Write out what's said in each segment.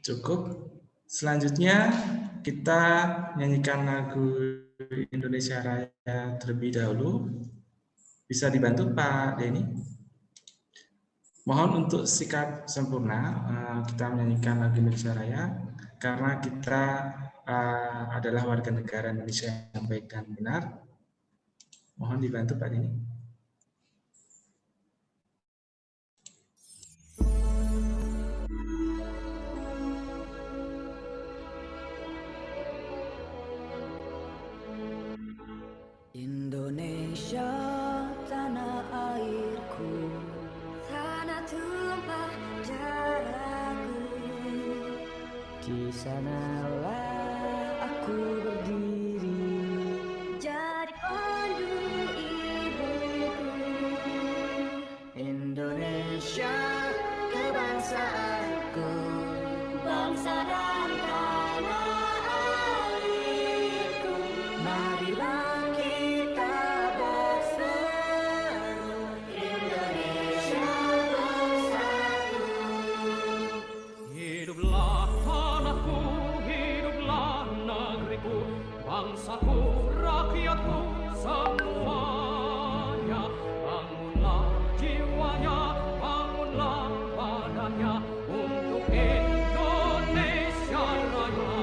Cukup. Selanjutnya kita nyanyikan lagu Indonesia Raya terlebih dahulu. Bisa dibantu Pak Denny? Mohon untuk sikap sempurna, kita menyanyikan lagu Indonesia Raya karena kita adalah warga negara Indonesia yang baik dan benar. Mohon dibantu Pak Denny. Indonesia tanah airku, tanah tumpah darahku. Di sanalah aku berdiri, jadi pandu ibuku. Indonesia kebangsaanku, bangsa dan tanah airku. Marilah kita bersatu, Indonesia bersatu. Hiduplah tanahku, hiduplah negeriku, bangsaku, rakyatku semuanya. Bangunlah jiwanya, bangunlah badannya untuk Indonesia Raya.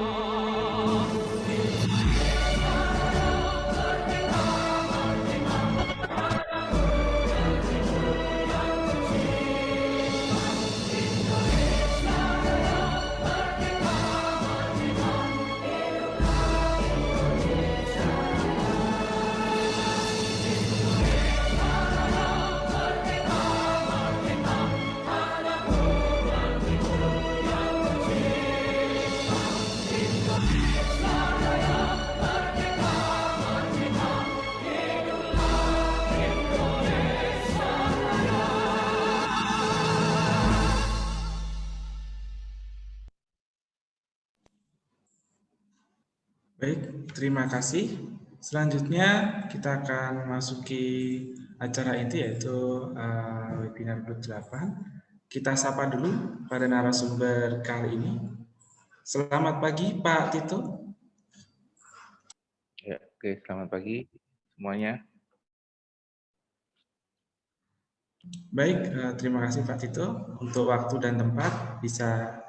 Baik, terima kasih. Selanjutnya kita akan memasuki acara inti yaitu webinar ke-8. Kita sapa dulu pada narasumber kali ini. Selamat pagi Pak Tito. Ya, oke, selamat pagi semuanya. Baik, terima kasih Pak Tito. Untuk waktu dan tempat bisa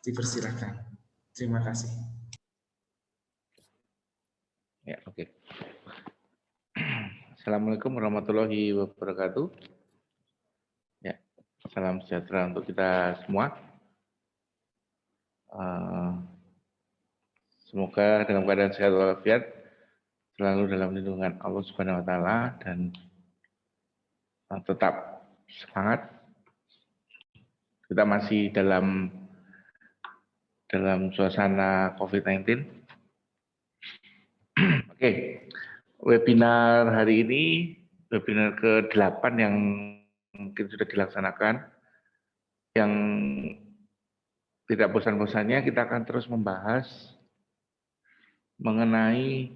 dipersilakan. Terima kasih. Ya, oke. Assalamualaikum warahmatullahi wabarakatuh. Ya, salam sejahtera untuk kita semua. Semoga dalam keadaan sehat walafiat, selalu dalam lindungan Allah Subhanahu Wa Taala dan tetap semangat. Kita masih dalam suasana COVID-19. Oke, webinar hari ini, webinar ke-8 yang mungkin sudah dilaksanakan, yang tidak bosan-bosannya kita akan terus membahas mengenai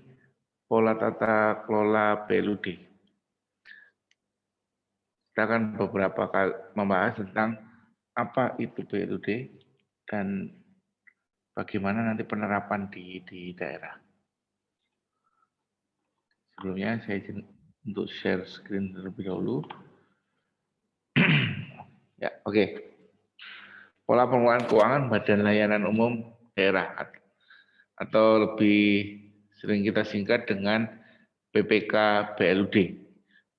pola tata kelola BLUD. Kita akan beberapa kali membahas tentang apa itu BLUD dan bagaimana nanti penerapan di daerah. Sebelumnya saya izin untuk share screen terlebih dahulu. Ya, oke. Pola pengelolaan keuangan Badan Layanan Umum Daerah atau lebih sering kita singkat dengan PPK BLUD.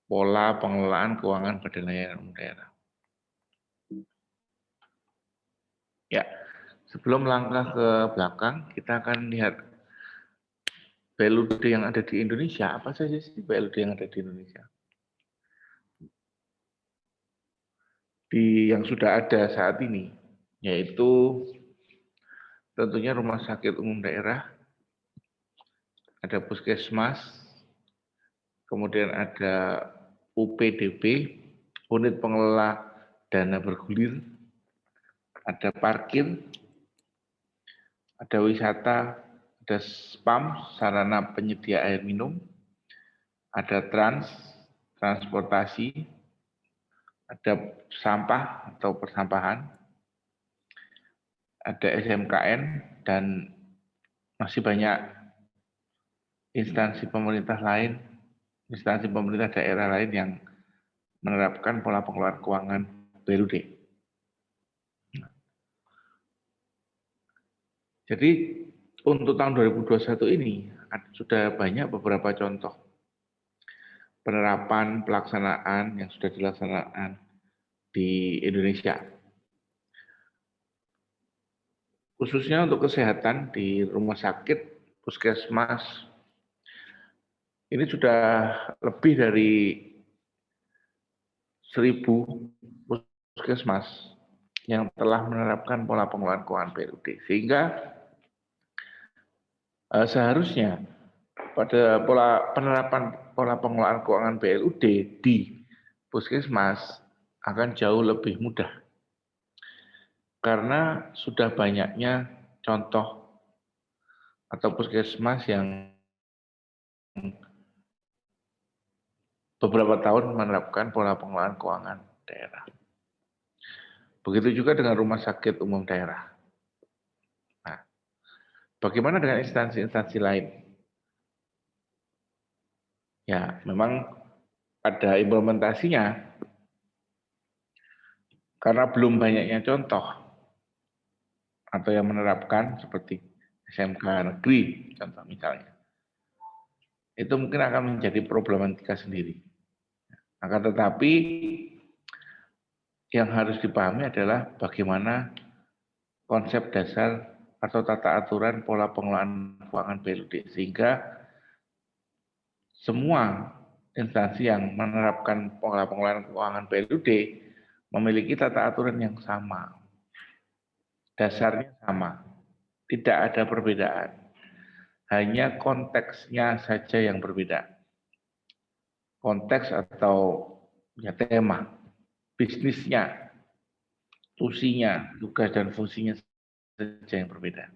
Pola pengelolaan keuangan Badan Layanan Umum Daerah. Ya, sebelum langkah ke belakang, kita akan lihat BLUD yang ada di Indonesia. Apa saja sih BLUD yang ada di Indonesia? Yang sudah ada saat ini, yaitu tentunya rumah sakit umum daerah, ada puskesmas, kemudian ada UPDB, unit pengelola dana bergulir, ada parkir, ada wisata, ada spam, sarana penyedia air minum, ada transportasi, ada sampah atau persampahan, ada SMKN, dan masih banyak instansi pemerintah lain, instansi pemerintah daerah lain yang menerapkan pola pengelolaan keuangan BLUD. Jadi untuk tahun 2021 ini sudah banyak beberapa contoh penerapan pelaksanaan yang sudah dilaksanakan di Indonesia. Khususnya untuk kesehatan di rumah sakit, puskesmas, ini sudah lebih dari 1.000 puskesmas yang telah menerapkan pola pengelolaan keuangan BLUD. Sehingga seharusnya pada penerapan pola pengelolaan keuangan BLUD di puskesmas akan jauh lebih mudah. Karena sudah banyaknya contoh atau puskesmas yang beberapa tahun menerapkan pola pengelolaan keuangan daerah. Begitu juga dengan rumah sakit umum daerah. Nah, bagaimana dengan instansi-instansi lain? Ya, memang ada implementasinya. Karena belum banyaknya contoh atau yang menerapkan seperti SMK negeri, contoh misalnya. Itu mungkin akan menjadi problematika sendiri. Akan tetapi yang harus dipahami adalah bagaimana konsep dasar atau tata aturan pola pengelolaan keuangan BLUD, sehingga semua instansi yang menerapkan pola pengelolaan keuangan BLUD memiliki tata aturan yang sama, dasarnya sama, tidak ada perbedaan, hanya konteksnya saja yang berbeda. Konteks atau ya, tema, bisnisnya, tusinya, tugas dan fungsinya saja yang berbeda.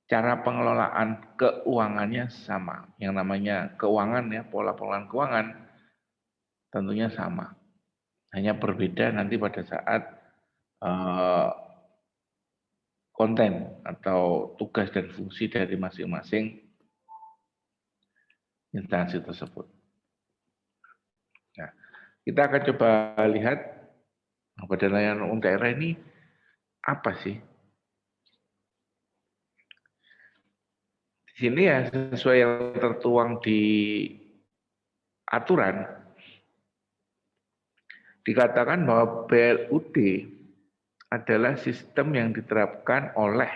Cara pengelolaan keuangannya sama. Yang namanya keuangan ya, pola pengelolaan keuangan tentunya sama. Hanya berbeda nanti pada saat konten atau tugas dan fungsi dari masing-masing instansi tersebut. Nah, kita akan coba lihat Badan Layanan Umum Daerah ini apa sih? Di sini ya sesuai yang tertuang di aturan, dikatakan bahwa BLUD adalah sistem yang diterapkan oleh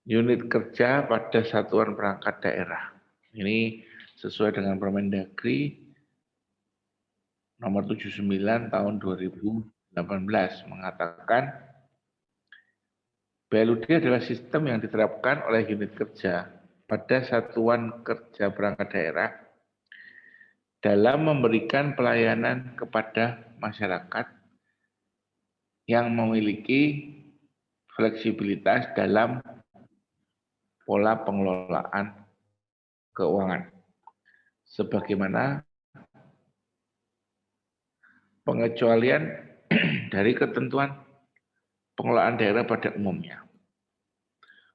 unit kerja pada satuan perangkat daerah. Ini sesuai dengan Permendagri nomor 79 tahun 2018 mengatakan BLUD adalah sistem yang diterapkan oleh unit kerja pada satuan kerja perangkat daerah dalam memberikan pelayanan kepada masyarakat yang memiliki fleksibilitas dalam pola pengelolaan keuangan, sebagaimana pengecualian dari ketentuan pengelolaan daerah pada umumnya.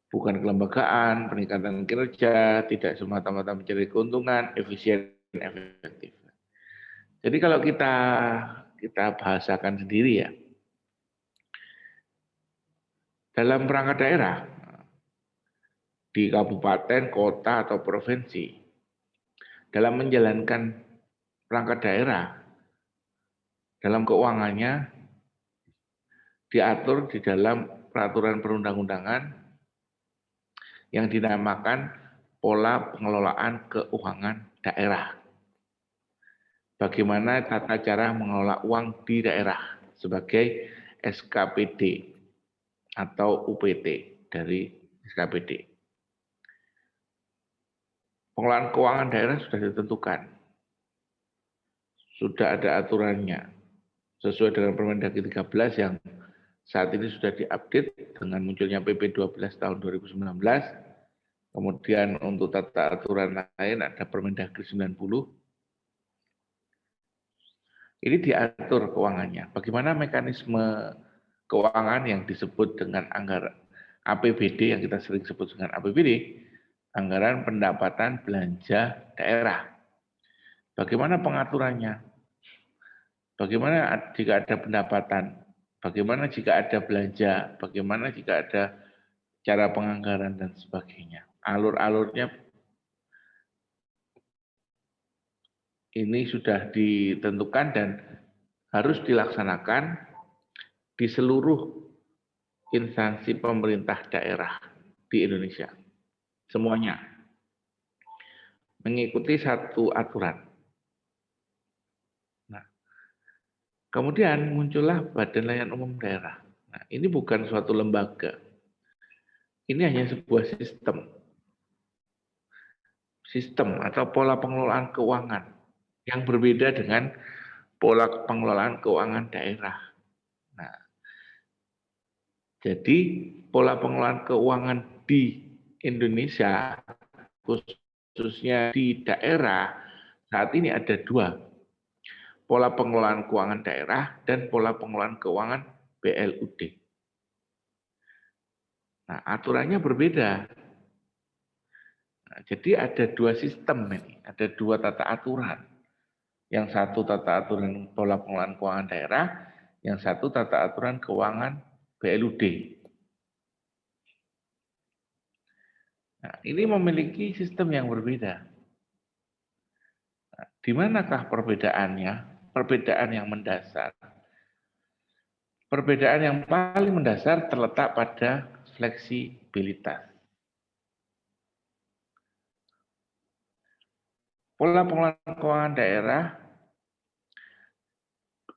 Bukan kelembagaan, peningkatan kinerja, tidak semata-mata mencari keuntungan, efisien, efektif. Jadi kalau kita bahasakan sendiri ya, dalam perangkat daerah, di kabupaten, kota, atau provinsi, dalam menjalankan perangkat daerah, dalam keuangannya diatur di dalam peraturan perundang-undangan yang dinamakan pola pengelolaan keuangan daerah. Bagaimana tata cara mengelola uang di daerah sebagai SKPD atau UPT dari SKPD. Pengelolaan keuangan daerah sudah ditentukan. Sudah ada aturannya. Sesuai dengan Permendagri 13 yang saat ini sudah diupdate dengan munculnya PP 12 tahun 2019. Kemudian untuk tata aturan lain ada Permendagri 90. Ini diatur keuangannya. Bagaimana mekanisme keuangan yang disebut dengan anggaran APBD, yang kita sering sebut dengan APBD, anggaran pendapatan belanja daerah. Bagaimana pengaturannya? Bagaimana jika ada pendapatan? Bagaimana jika ada belanja? Bagaimana jika ada cara penganggaran dan sebagainya? Alur-alurnya ini sudah ditentukan dan harus dilaksanakan di seluruh instansi pemerintah daerah di Indonesia. Semuanya mengikuti satu aturan. Nah, kemudian muncullah Badan Layanan Umum Daerah. Nah, ini bukan suatu lembaga. Ini hanya sebuah sistem. Sistem atau pola pengelolaan keuangan yang berbeda dengan pola pengelolaan keuangan daerah. Nah, jadi pola pengelolaan keuangan di Indonesia, khususnya di daerah, saat ini ada dua. Pola pengelolaan keuangan daerah dan pola pengelolaan keuangan BLUD. Nah, aturannya berbeda. Nah, jadi ada dua sistem ini, ada dua tata aturan. Yang satu tata aturan pola pengelolaan keuangan daerah, yang satu tata aturan keuangan BLUD. Nah, ini memiliki sistem yang berbeda. Nah, di manakah perbedaannya? Perbedaan yang mendasar. Perbedaan yang paling mendasar terletak pada fleksibilitas. Pola pengelolaan keuangan daerah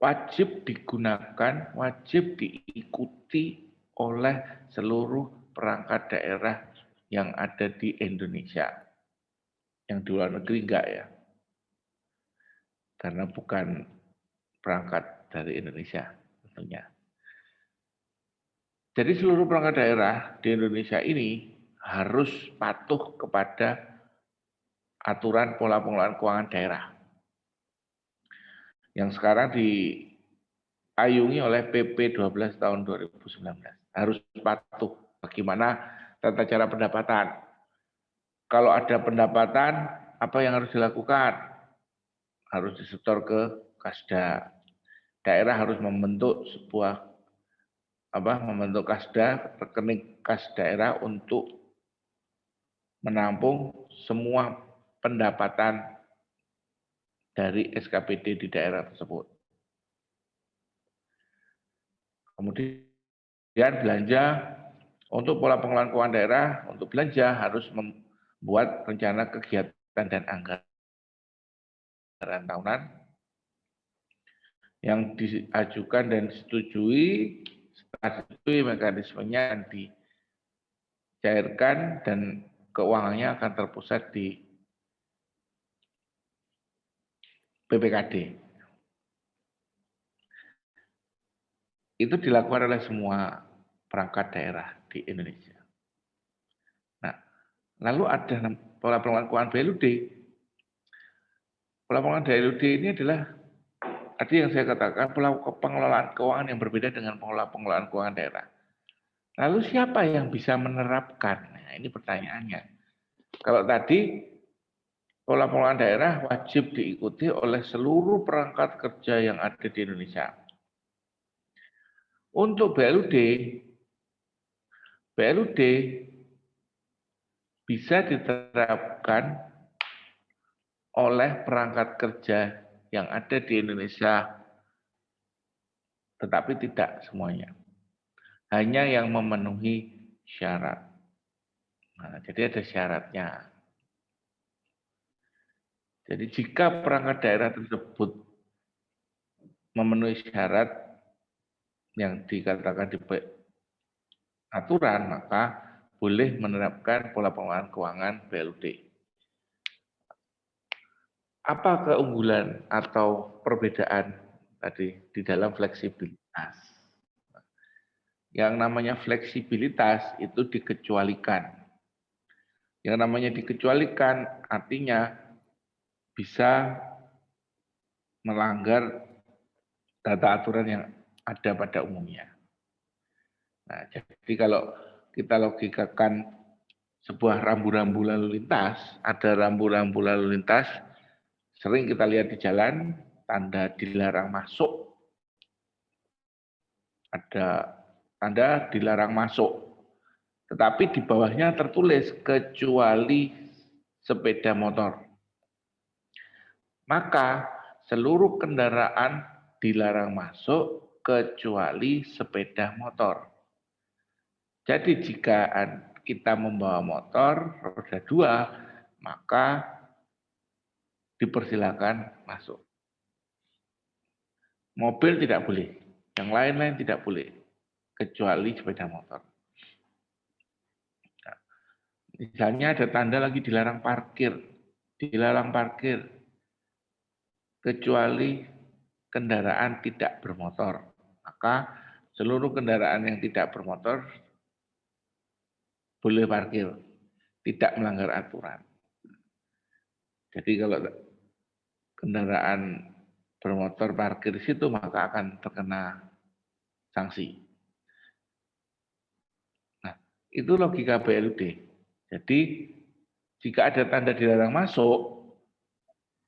wajib digunakan, wajib diikuti oleh seluruh perangkat daerah yang ada di Indonesia. Yang di luar negeri enggak ya. Karena bukan perangkat dari Indonesia tentunya. Jadi seluruh perangkat daerah di Indonesia ini harus patuh kepada aturan pola pengelolaan keuangan daerah yang sekarang diayungi oleh PP 12 tahun 2019. Harus patuh bagaimana tata cara pendapatan. Kalau ada pendapatan, apa yang harus dilakukan? Harus disetor ke Kasda. Daerah harus membentuk membentuk Kasda, rekening kas daerah untuk menampung semua pendapatan dari SKPD di daerah tersebut. Kemudian belanja, untuk pola pengelolaan keuangan daerah, untuk belanja harus membuat rencana kegiatan dan anggaran tahunan yang diajukan dan disetujui. Setelah disetujui, mekanismenya akan dicairkan dan keuangannya akan terpusat di BPKD. Itu dilakukan oleh semua perangkat daerah di Indonesia. Nah, lalu ada pola pengelolaan keuangan BLUD. Pola pengelolaan BLUD ini adalah tadi yang saya katakan, pola pengelolaan keuangan yang berbeda dengan pola pengelolaan keuangan daerah. Lalu siapa yang bisa menerapkan? Nah, ini pertanyaannya. Kalau tadi pola pengelolaan daerah wajib diikuti oleh seluruh perangkat kerja yang ada di Indonesia. Untuk BLUD bisa diterapkan oleh perangkat kerja yang ada di Indonesia, tetapi tidak semuanya. Hanya yang memenuhi syarat. Nah, jadi ada syaratnya. Jadi jika perangkat daerah tersebut memenuhi syarat yang dikatakan di aturan, maka boleh menerapkan pola pengelolaan keuangan BLUD. Apa keunggulan atau perbedaan tadi di dalam fleksibilitas? Yang namanya fleksibilitas itu dikecualikan. Yang namanya dikecualikan artinya bisa melanggar tata aturan yang ada pada umumnya. Nah, jadi kalau kita logikakan sebuah rambu-rambu lalu lintas, ada rambu-rambu lalu lintas, sering kita lihat di jalan, tanda dilarang masuk, ada tanda dilarang masuk. Tetapi di bawahnya tertulis kecuali sepeda motor. Maka seluruh kendaraan dilarang masuk kecuali sepeda motor. Jadi jika kita membawa motor roda 2, maka dipersilakan masuk. Mobil tidak boleh, yang lain-lain tidak boleh, kecuali sepeda motor. Nah, misalnya ada tanda lagi dilarang parkir, kecuali kendaraan tidak bermotor. Maka seluruh kendaraan yang tidak bermotor boleh parkir, tidak melanggar aturan. Jadi kalau kendaraan bermotor parkir di situ maka akan terkena sanksi. Nah, itu logika BLUD. Jadi jika ada tanda dilarang masuk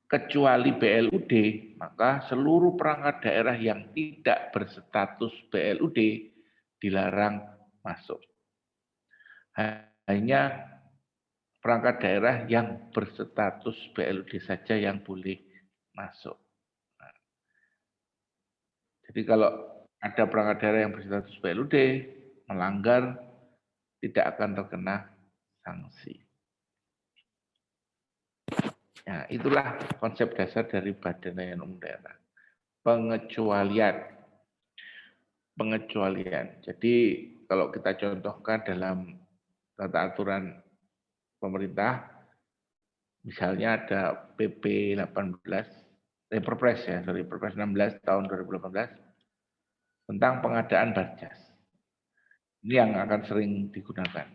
kecuali BLUD, maka seluruh perangkat daerah yang tidak berstatus BLUD dilarang masuk. Hanya perangkat daerah yang berstatus BLUD saja yang boleh masuk. Nah, jadi kalau ada perangkat daerah yang berstatus BLUD melanggar, tidak akan terkena sanksi. Nah, itulah konsep dasar dari Badan Layanan Umum Daerah. Pengecualian. Jadi kalau kita contohkan dalam tata aturan pemerintah, misalnya ada PP 18, Perpres 16 tahun 2018 tentang pengadaan Barjas. Ini yang akan sering digunakan.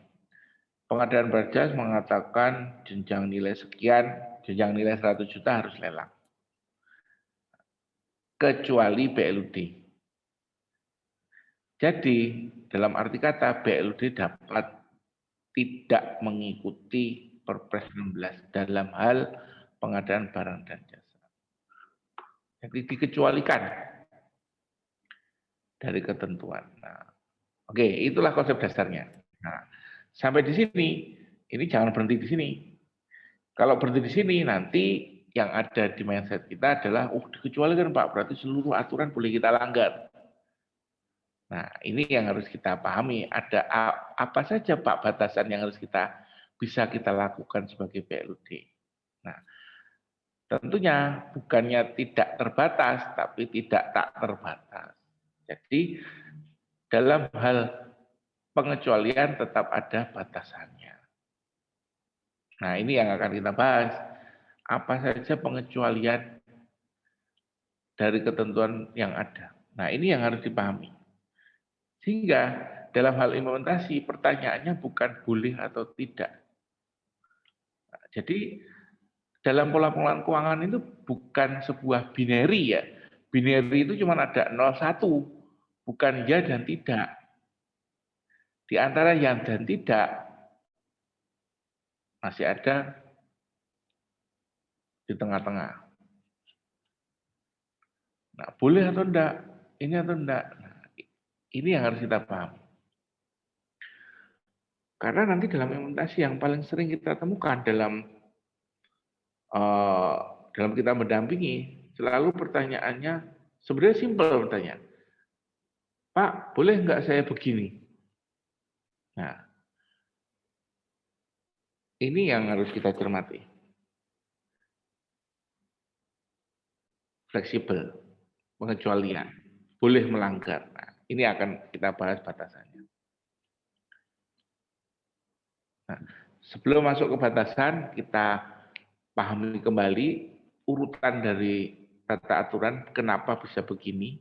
Pengadaan Barjas mengatakan jenjang nilai sekian, jenjang nilai 100 juta harus lelang. Kecuali BLUD. Jadi dalam arti kata BLUD dapat tidak mengikuti Perpres 16 dalam hal pengadaan barang dan jasa. Jadi dikecualikan dari ketentuan. Nah, oke, itulah konsep dasarnya. Nah, sampai di sini, ini jangan berhenti di sini. Kalau berhenti di sini, nanti yang ada di mindset kita adalah, dikecualikan Pak, berarti seluruh aturan boleh kita langgar. Nah, ini yang harus kita pahami. Ada apa saja Pak batasan yang harus bisa kita lakukan sebagai BLUD. Nah, tentunya bukannya tidak terbatas, tapi tidak tak terbatas. Jadi dalam hal pengecualian tetap ada batasannya. Nah, ini yang akan kita bahas. Apa saja pengecualian dari ketentuan yang ada. Nah, ini yang harus dipahami. Sehingga dalam hal implementasi pertanyaannya bukan boleh atau tidak. Nah, jadi dalam pola pengelolaan keuangan itu bukan sebuah binary ya. Binary itu cuma ada 0, 1, bukan ya dan tidak. Di antara yang dan tidak masih ada di tengah-tengah. Nah, boleh atau enggak? Ini atau enggak? Nah, ini yang harus kita pahami. Karena nanti dalam implementasi yang paling sering kita temukan dalam kita mendampingi, selalu pertanyaannya sebenarnya simpel pertanyaan. Pak, boleh enggak saya begini? Nah, ini yang harus kita cermati. Fleksibel, pengecualian, boleh melanggar. Nah, ini akan kita bahas batasannya. Nah, sebelum masuk ke batasan, kita pahami kembali urutan dari tata aturan, kenapa bisa begini,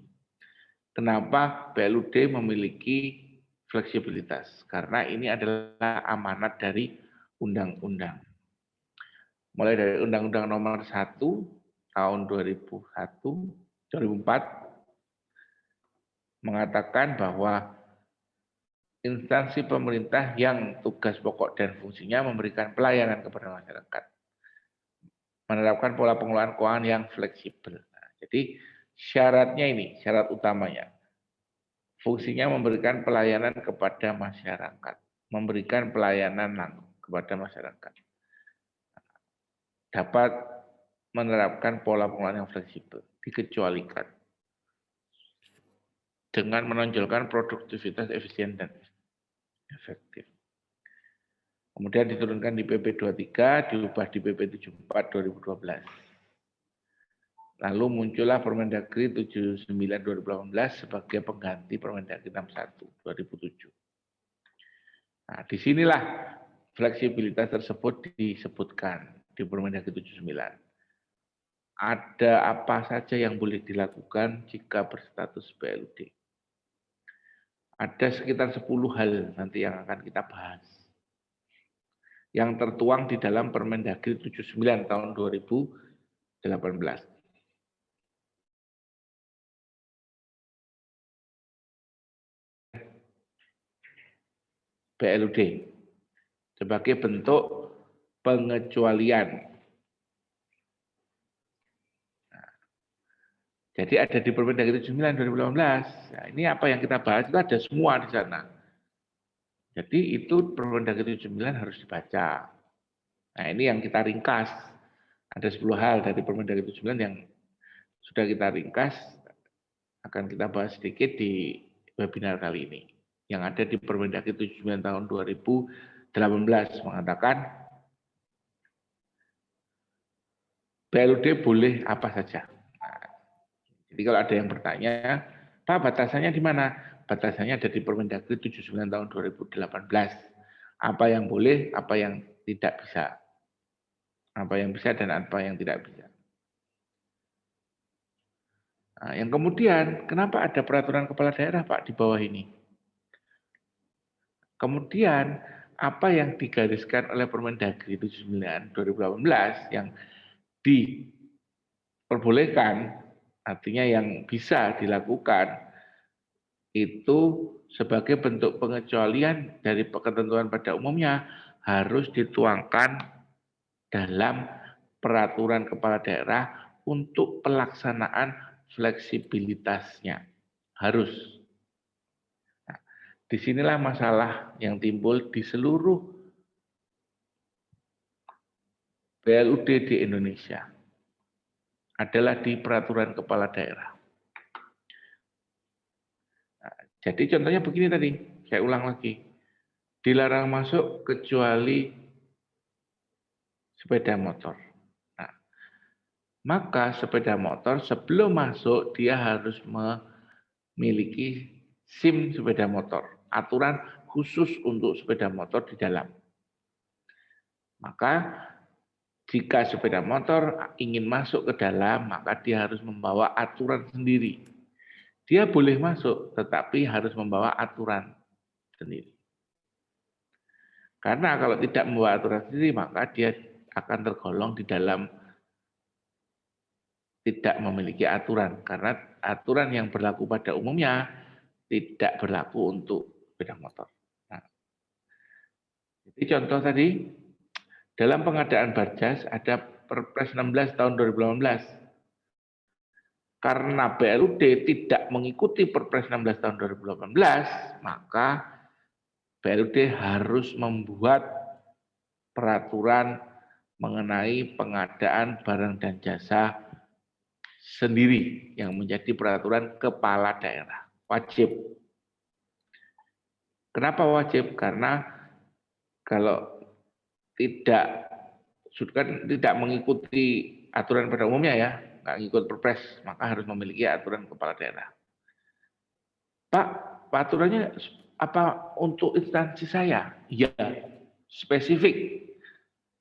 kenapa BLUD memiliki fleksibilitas. Karena ini adalah amanat dari undang-undang. Mulai dari Undang-Undang Nomor 1 tahun 2004 mengatakan bahwa instansi pemerintah yang tugas pokok dan fungsinya memberikan pelayanan kepada masyarakat. Menerapkan pola pengelolaan keuangan yang fleksibel. Nah, jadi syaratnya ini, syarat utamanya. Fungsinya memberikan pelayanan kepada masyarakat. Memberikan pelayanan langsung kepada masyarakat. Dapat menerapkan pola pengelolaan yang fleksibel, dikecualikan. Dengan menonjolkan produktivitas efisien dan efektif. Kemudian diturunkan di PP 23, diubah di PP 74 2012. Lalu muncullah Permendagri 79 2018 sebagai pengganti Permendagri 61 2007. Nah, disinilah fleksibilitas tersebut disebutkan di Permendagri 79. Ada apa saja yang boleh dilakukan jika berstatus BLUD. Ada sekitar 10 hal nanti yang akan kita bahas. Yang tertuang di dalam Permendagri 79 tahun 2018. BLUD sebagai bentuk pengecualian. Nah, jadi ada di Permendagri 79 2018. Nah, ini apa yang kita bahas itu ada semua di sana. Jadi itu Permendagri 79 harus dibaca. Nah, ini yang kita ringkas. Ada 10 hal dari Permendagri 79 yang sudah kita ringkas, akan kita bahas sedikit di webinar kali ini. Yang ada di Permendagri 79 tahun 2018 mengatakan BLUD boleh apa saja. Nah, jadi kalau ada yang bertanya, Pak batasannya di mana? Batasannya ada di Permendagri 79 tahun 2018. Apa yang boleh, apa yang tidak bisa. Apa yang bisa dan apa yang tidak bisa. Nah, yang kemudian, kenapa ada peraturan kepala daerah Pak di bawah ini? Kemudian, apa yang digariskan oleh Permendagri 79 2018 yang diperbolehkan, artinya yang bisa dilakukan, itu sebagai bentuk pengecualian dari ketentuan pada umumnya harus dituangkan dalam peraturan kepala daerah untuk pelaksanaan fleksibilitasnya. Harus. Nah, disinilah masalah yang timbul di seluruh BLUD di Indonesia. Adalah di peraturan kepala daerah. Nah, jadi contohnya begini tadi, saya ulang lagi. Dilarang masuk kecuali sepeda motor. Nah, maka sepeda motor sebelum masuk dia harus memiliki SIM sepeda motor. Aturan khusus untuk sepeda motor di dalam. Maka jika sepeda motor ingin masuk ke dalam, maka dia harus membawa aturan sendiri. Dia boleh masuk, tetapi harus membawa aturan sendiri. Karena kalau tidak membawa aturan sendiri, maka dia akan tergolong di dalam tidak memiliki aturan. Karena aturan yang berlaku pada umumnya tidak berlaku untuk sepeda motor. Nah, jadi contoh tadi, dalam pengadaan Barjas ada Perpres 16 tahun 2018. Karena BLUD tidak mengikuti Perpres 16 tahun 2018, maka BLUD harus membuat peraturan mengenai pengadaan barang dan jasa sendiri yang menjadi peraturan kepala daerah. Wajib. Kenapa wajib? Karena kalau tidak mengikuti aturan pada umumnya ya, nggak ngikut Perpres, maka harus memiliki aturan kepala daerah. Pak, aturannya apa untuk instansi saya? Ya, spesifik.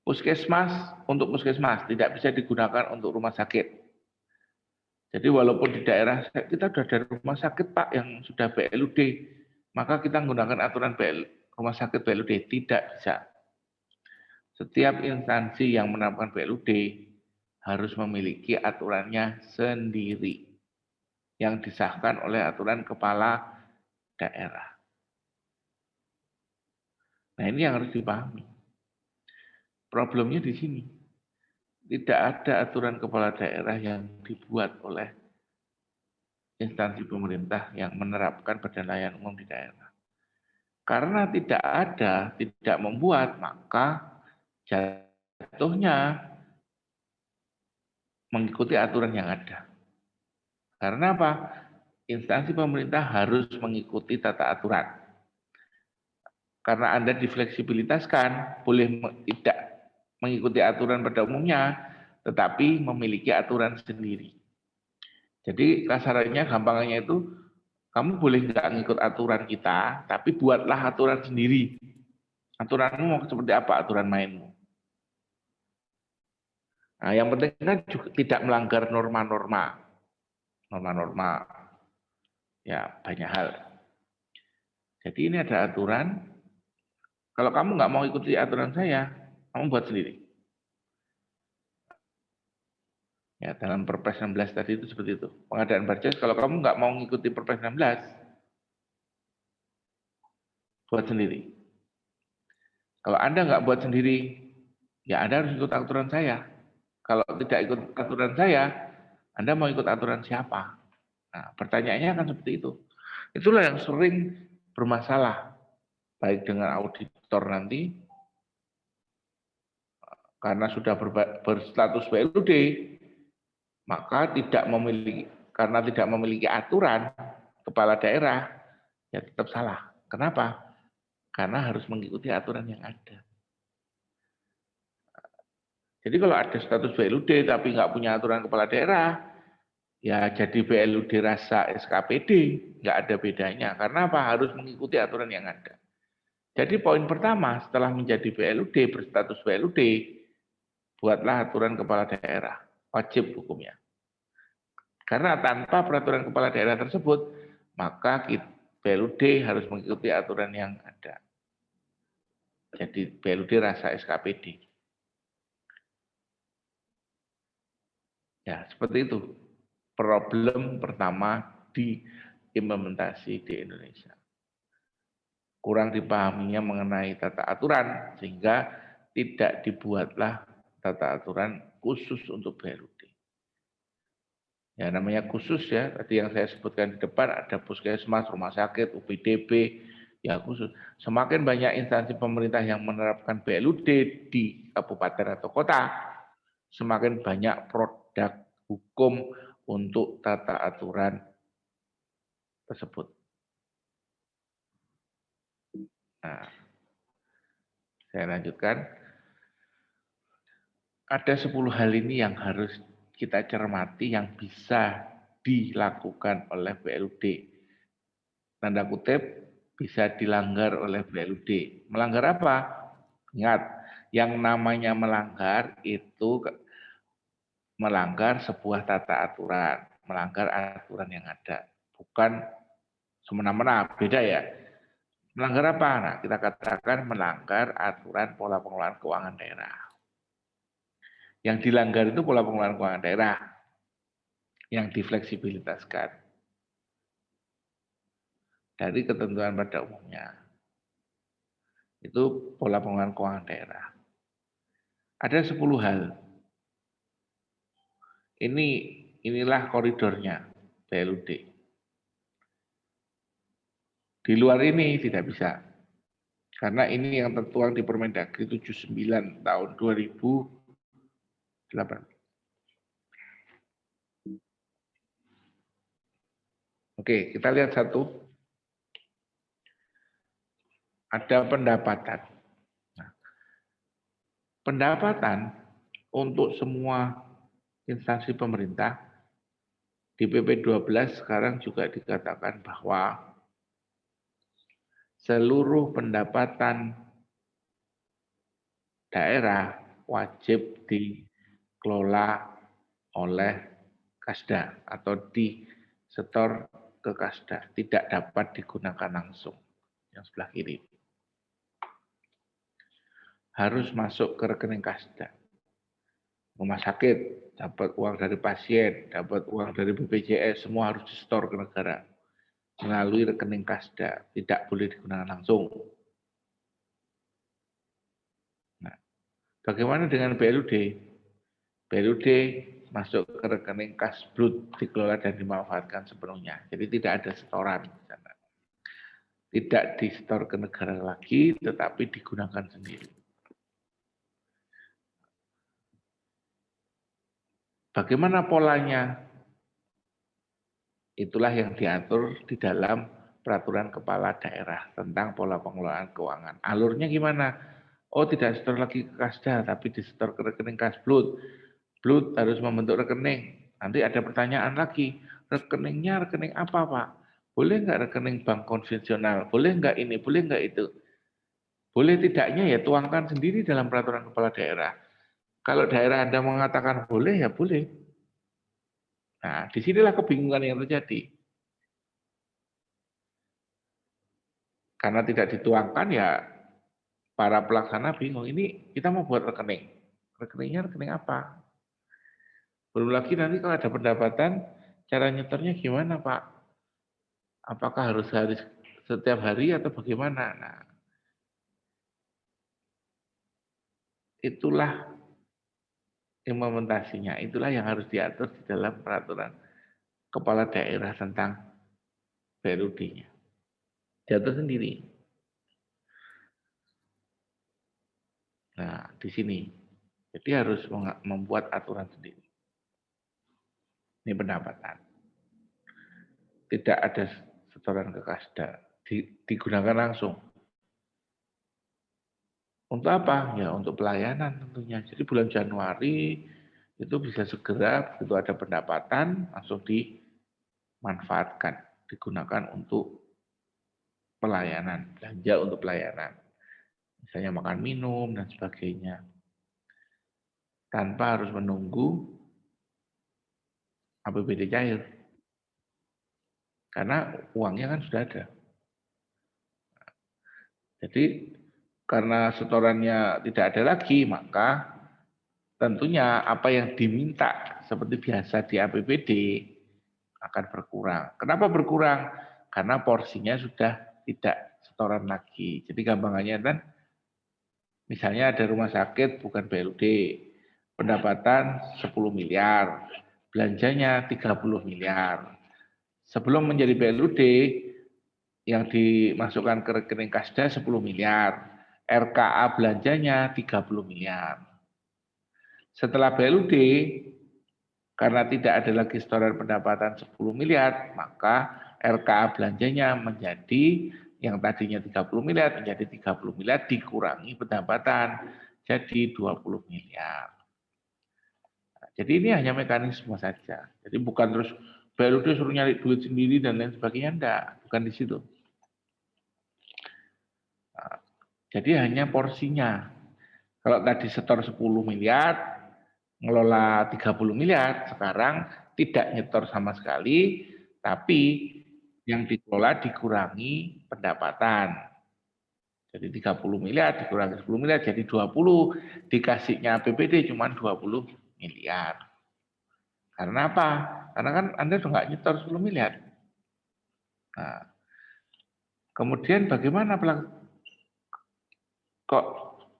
Puskesmas untuk puskesmas, tidak bisa digunakan untuk rumah sakit. Jadi walaupun di daerah kita sudah ada rumah sakit Pak yang sudah BLUD, maka kita menggunakan aturan rumah sakit BLUD, tidak bisa. Setiap instansi yang menerapkan BLUD harus memiliki aturannya sendiri yang disahkan oleh aturan kepala daerah. Nah, ini yang harus dipahami. Problemnya di sini. Tidak ada aturan kepala daerah yang dibuat oleh instansi pemerintah yang menerapkan badan layanan umum di daerah. Karena tidak ada, tidak membuat, maka jatuhnya mengikuti aturan yang ada. Karena apa? Instansi pemerintah harus mengikuti tata aturan. Karena Anda difleksibilitaskan, boleh tidak mengikuti aturan pada umumnya, tetapi memiliki aturan sendiri. Jadi kasarannya, gampangnya itu, kamu boleh nggak ngikut aturan kita, tapi buatlah aturan sendiri. Aturanmu mau seperti apa aturan mainmu? Nah, yang penting kan juga tidak melanggar norma-norma. Norma-norma, ya banyak hal. Jadi ini ada aturan. Kalau kamu nggak mau ikuti aturan saya, kamu buat sendiri. Ya, dalam Perpres 16 tadi itu seperti itu. Pengadaan Barjas, kalau kamu nggak mau mengikuti Perpres 16, buat sendiri. Kalau Anda nggak buat sendiri, ya Anda harus ikut aturan saya. Kalau tidak ikut aturan saya, Anda mau ikut aturan siapa? Nah, pertanyaannya akan seperti itu. Itulah yang sering bermasalah, baik dengan auditor nanti, karena sudah berstatus BLUD, maka karena tidak memiliki aturan kepala daerah, ya tetap salah. Kenapa? Karena harus mengikuti aturan yang ada. Jadi kalau ada status BLUD tapi nggak punya aturan kepala daerah, ya jadi BLUD rasa SKPD, nggak ada bedanya. Karena apa? Harus mengikuti aturan yang ada. Jadi poin pertama, setelah menjadi BLUD, berstatus BLUD, buatlah aturan kepala daerah, wajib hukumnya. Karena tanpa peraturan kepala daerah tersebut, maka BLUD harus mengikuti aturan yang ada. Jadi BLUD rasa SKPD. Ya, seperti itu. Problem pertama di implementasi di Indonesia. Kurang dipahaminya mengenai tata aturan, sehingga tidak dibuatlah tata aturan khusus untuk BLUD. Ya, namanya khusus ya, tadi yang saya sebutkan di depan, ada puskesmas, rumah sakit, UPDB, ya khusus. Semakin banyak instansi pemerintah yang menerapkan BLUD di kabupaten atau kota, semakin banyak produk hukum untuk tata aturan tersebut. Nah, saya lanjutkan. Ada 10 hal ini yang harus kita cermati yang bisa dilakukan oleh BLUD. Tanda kutip, bisa dilanggar oleh BLUD. Melanggar apa? Ingat, yang namanya melanggar itu melanggar sebuah tata aturan, melanggar aturan yang ada, bukan semena-mena, beda ya. Melanggar apa? Nah, kita katakan melanggar aturan pola pengelolaan keuangan daerah. Yang dilanggar itu pola pengelolaan keuangan daerah yang difleksibilitaskan dari ketentuan pada umumnya. Itu pola pengelolaan keuangan daerah. Ada 10 hal. Inilah koridornya BLUD. Di luar ini tidak bisa. Karena ini yang tertuang di Permendagri 79 tahun 2008. Oke, kita lihat satu. Ada pendapatan. Nah, pendapatan untuk semua instansi pemerintah di PP 12 sekarang juga dikatakan bahwa seluruh pendapatan daerah wajib dikelola oleh Kasda atau disetor ke Kasda, tidak dapat digunakan langsung. Yang sebelah kiri harus masuk ke rekening Kasda. Rumah sakit dapat uang dari pasien, dapat uang dari BPJS, semua harus disetor ke negara melalui rekening Kasda, tidak boleh digunakan langsung. Bagaimana dengan BLUD? BLUD masuk ke rekening kas blut, dikelola dan dimanfaatkan sepenuhnya. Jadi tidak ada setoran di sana. Tidak disetor ke negara lagi, tetapi digunakan sendiri. Bagaimana polanya? Itulah yang diatur di dalam peraturan kepala daerah tentang pola pengelolaan keuangan. Alurnya gimana? Oh, tidak setor lagi ke Kasda, tapi disetor ke rekening kas blut. Blut harus membentuk rekening. Nanti ada pertanyaan lagi, rekeningnya rekening apa, Pak? Boleh nggak rekening bank konvensional? Boleh nggak ini? Boleh nggak itu? Boleh tidaknya ya tuangkan sendiri dalam peraturan kepala daerah. Kalau daerah Anda mengatakan boleh, ya boleh. Nah, disinilah kebingungan yang terjadi. Karena tidak dituangkan, ya para pelaksana bingung. Ini kita mau buat rekening. Rekeningnya rekening apa? Belum lagi nanti kalau ada pendapatan, cara nyetornya gimana, Pak? Apakah harus setiap hari atau bagaimana? Nah, itulah implementasinya. Itulah yang harus diatur di dalam peraturan kepala daerah tentang BLUD-nya. Diatur sendiri. Nah, di sini. Jadi harus membuat aturan sendiri. Ini pendapatan. Tidak ada setoran ke Kasda. Digunakan langsung. Untuk apa? Ya untuk pelayanan tentunya. Jadi bulan Januari itu bisa segera begitu ada pendapatan langsung dimanfaatkan, digunakan untuk pelayanan, belanja untuk pelayanan. Misalnya makan minum dan sebagainya. Tanpa harus menunggu APBD cair. Karena uangnya kan sudah ada. Jadi karena setorannya tidak ada lagi, maka tentunya apa yang diminta seperti biasa di APBD akan berkurang. Kenapa berkurang? Karena porsinya sudah tidak setoran lagi. Jadi gampangannya kan, misalnya ada rumah sakit bukan BLUD, pendapatan 10 miliar, belanjanya 30 miliar. Sebelum menjadi BLUD, yang dimasukkan ke rekening Kasda 10 miliar, RKA belanjanya 30 miliar. Setelah BLUD, karena tidak ada lagi setoran pendapatan 10 miliar, maka RKA belanjanya menjadi yang tadinya 30 miliar menjadi 30 miliar dikurangi pendapatan jadi 20 miliar. Jadi ini hanya mekanisme saja. Jadi bukan terus BLUD suruh nyari duit sendiri dan lain sebagainya, enggak, bukan di situ. Nah, jadi hanya porsinya. Kalau tadi setor 10 miliar, ngelola 30 miliar, sekarang tidak nyetor sama sekali, tapi yang dikelola dikurangi pendapatan. Jadi 30 miliar dikurangi 10 miliar jadi 20, dikasihnya APBD cuma 20 miliar. Karena apa? Karena kan Anda sudah nggak nyetor 10 miliar. Nah, kemudian bagaimana kok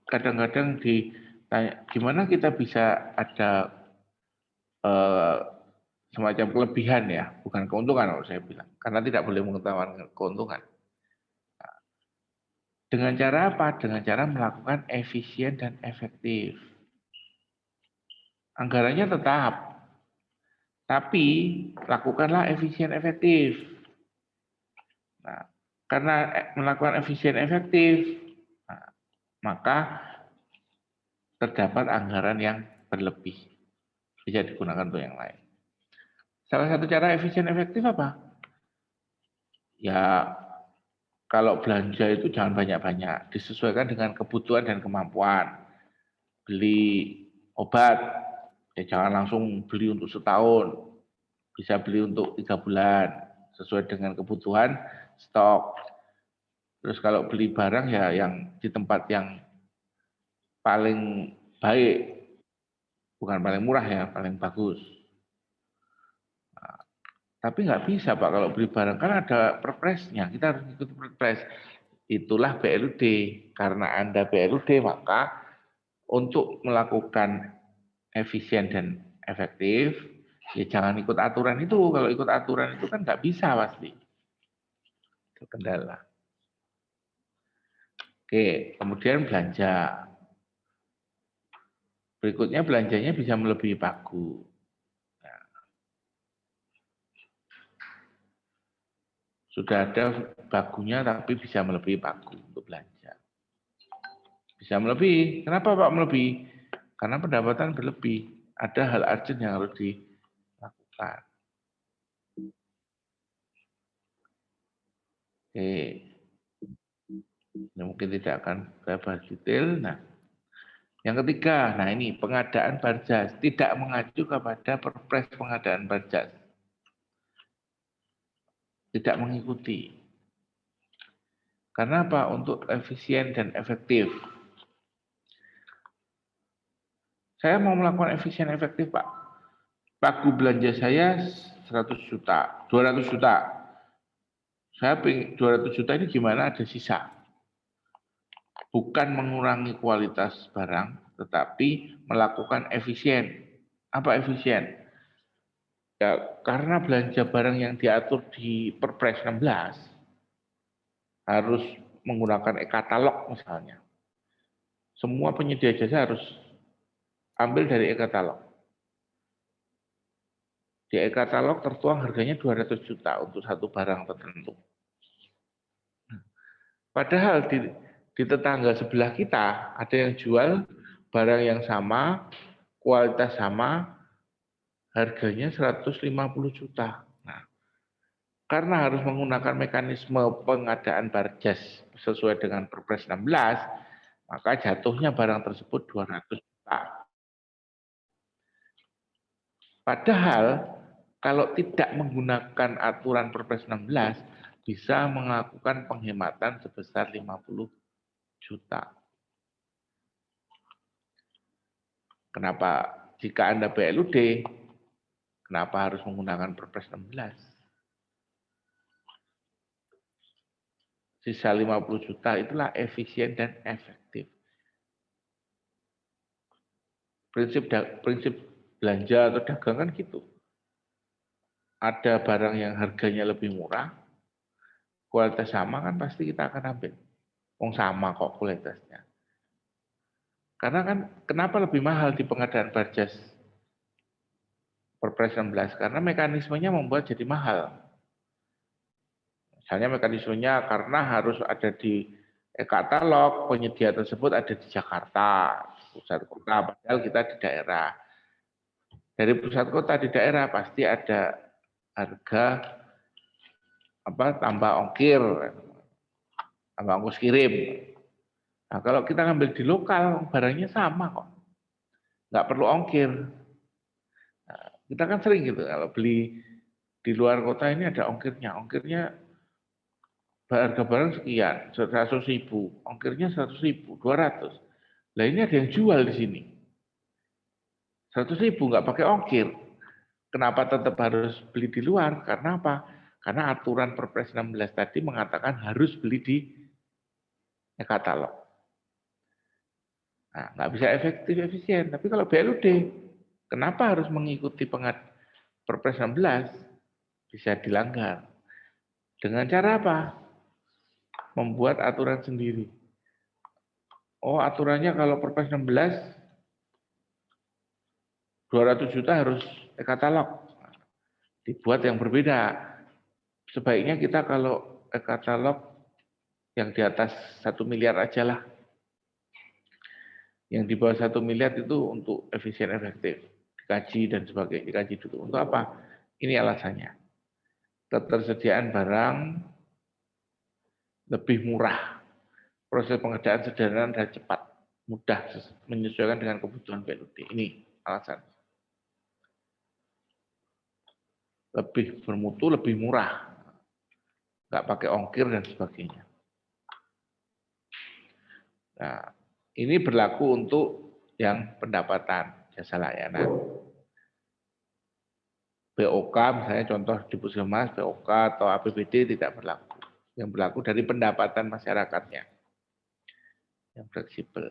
kadang-kadang ditanya, gimana kita bisa ada semacam kelebihan ya, bukan keuntungan kalau saya bilang. Karena tidak boleh mengetahui keuntungan. Nah, dengan cara apa? Dengan cara melakukan efisien dan efektif. Anggarannya tetap, tapi lakukanlah efisien efektif. Nah, karena melakukan efisien efektif, nah, maka terdapat anggaran yang berlebih. Bisa digunakan untuk yang lain. Salah satu cara efisien efektif apa? Ya, kalau belanja itu jangan banyak-banyak. Disesuaikan dengan kebutuhan dan kemampuan. Beli obat, ya jangan langsung beli untuk setahun. Bisa beli untuk 3 bulan. Sesuai dengan kebutuhan, stok. Terus kalau beli barang ya yang di tempat yang paling baik. Bukan paling murah ya, paling bagus. Nah, tapi nggak bisa Pak kalau beli barang, kan ada perpresnya, kita harus ikut perpres. Itulah BLUD. Karena Anda BLUD, maka untuk melakukan efisien dan efektif, ya jangan ikut aturan itu. Kalau ikut aturan itu kan nggak bisa pasti. Itu kendala. Oke, kemudian belanja. Berikutnya belanjanya bisa melebihi pagu. Nah, sudah ada pagunya tapi bisa melebihi pagu untuk belanja. Bisa melebihi. Kenapa Pak melebihi? Karena pendapatan berlebih. Ada hal urgent yang harus dilakukan. Oke. Ini mungkin tidak akan saya bahas detail. Nah, yang ketiga, nah ini pengadaan barjas tidak mengacu kepada perpres pengadaan barjas, tidak mengikuti. Karena apa? Untuk efisien dan efektif. Saya mau melakukan efisien efektif, Pak. Pagu belanja saya 100 juta, 200 juta. Saya pengen 200 juta ini gimana ada sisa. Bukan mengurangi kualitas barang, tetapi melakukan efisien. Apa efisien? Ya, karena belanja barang yang diatur di Perpres 16 harus menggunakan e-katalog misalnya. Semua penyedia jasa harus ambil dari e-katalog. Di e-katalog tertuang harganya 200 juta untuk satu barang tertentu. Padahal di tetangga sebelah kita ada yang jual barang yang sama, kualitas sama, harganya 150 juta. Nah, karena harus menggunakan mekanisme pengadaan barjas sesuai dengan Perpres 16, maka jatuhnya barang tersebut 200 juta. Padahal kalau tidak menggunakan aturan Perpres 16, bisa melakukan penghematan sebesar 50 juta. Kenapa? Jika Anda BLUD, kenapa harus menggunakan Perpres 16? Sisa 50 juta itulah efisien dan efektif. Prinsip belanja atau dagang kan gitu. Ada barang yang harganya lebih murah, kualitas sama kan pasti kita akan ambil. Wong sama kok kualitasnya. Karena kan kenapa lebih mahal di pengadaan barjas Perpres 16? Karena mekanismenya membuat jadi mahal. Misalnya mekanismenya karena harus ada di e-katalog, penyedia tersebut ada di Jakarta, pusat kota, padahal kita di daerah. Dari pusat kota di daerah pasti ada harga tambah ongkir, tambah ongkos kirim. Nah, kalau kita ngambil di lokal, barangnya sama kok. Nggak perlu ongkir. Nah, kita kan sering gitu, kalau beli di luar kota ini ada ongkirnya. Ongkirnya harga barang sekian, 100.000. Ongkirnya 100.000, 200. Nah ini ada yang jual di sini. 100.000 nggak pakai ongkir. Kenapa tetap harus beli di luar? Karena apa? Karena aturan Perpres 16 tadi mengatakan harus beli di e-katalog. Nah, nggak bisa efektif efisien. Tapi kalau BLUD, kenapa harus mengikuti Perpres 16? Bisa dilanggar. Dengan cara apa? Membuat aturan sendiri. Oh, aturannya kalau Perpres 16, 200 juta harus e-katalog. Dibuat yang berbeda. Sebaiknya kita kalau e-katalog yang di atas 1 miliar aja lah. Yang di bawah 1 miliar itu untuk efisien efektif. Dikaji dan sebagainya. Dikaji dulu. Untuk apa? Ini alasannya. Ketersediaan barang lebih murah. Proses pengadaan sederhana dan cepat. Mudah menyesuaikan dengan kebutuhan BLUD. Ini alasan. Lebih bermutu, lebih murah. Nggak pakai ongkir dan sebagainya. Nah, ini berlaku untuk yang pendapatan jasa layanan. BOK misalnya contoh di Puskesmas, BOK atau APBD tidak berlaku. Yang berlaku dari pendapatan masyarakatnya. Yang fleksibel.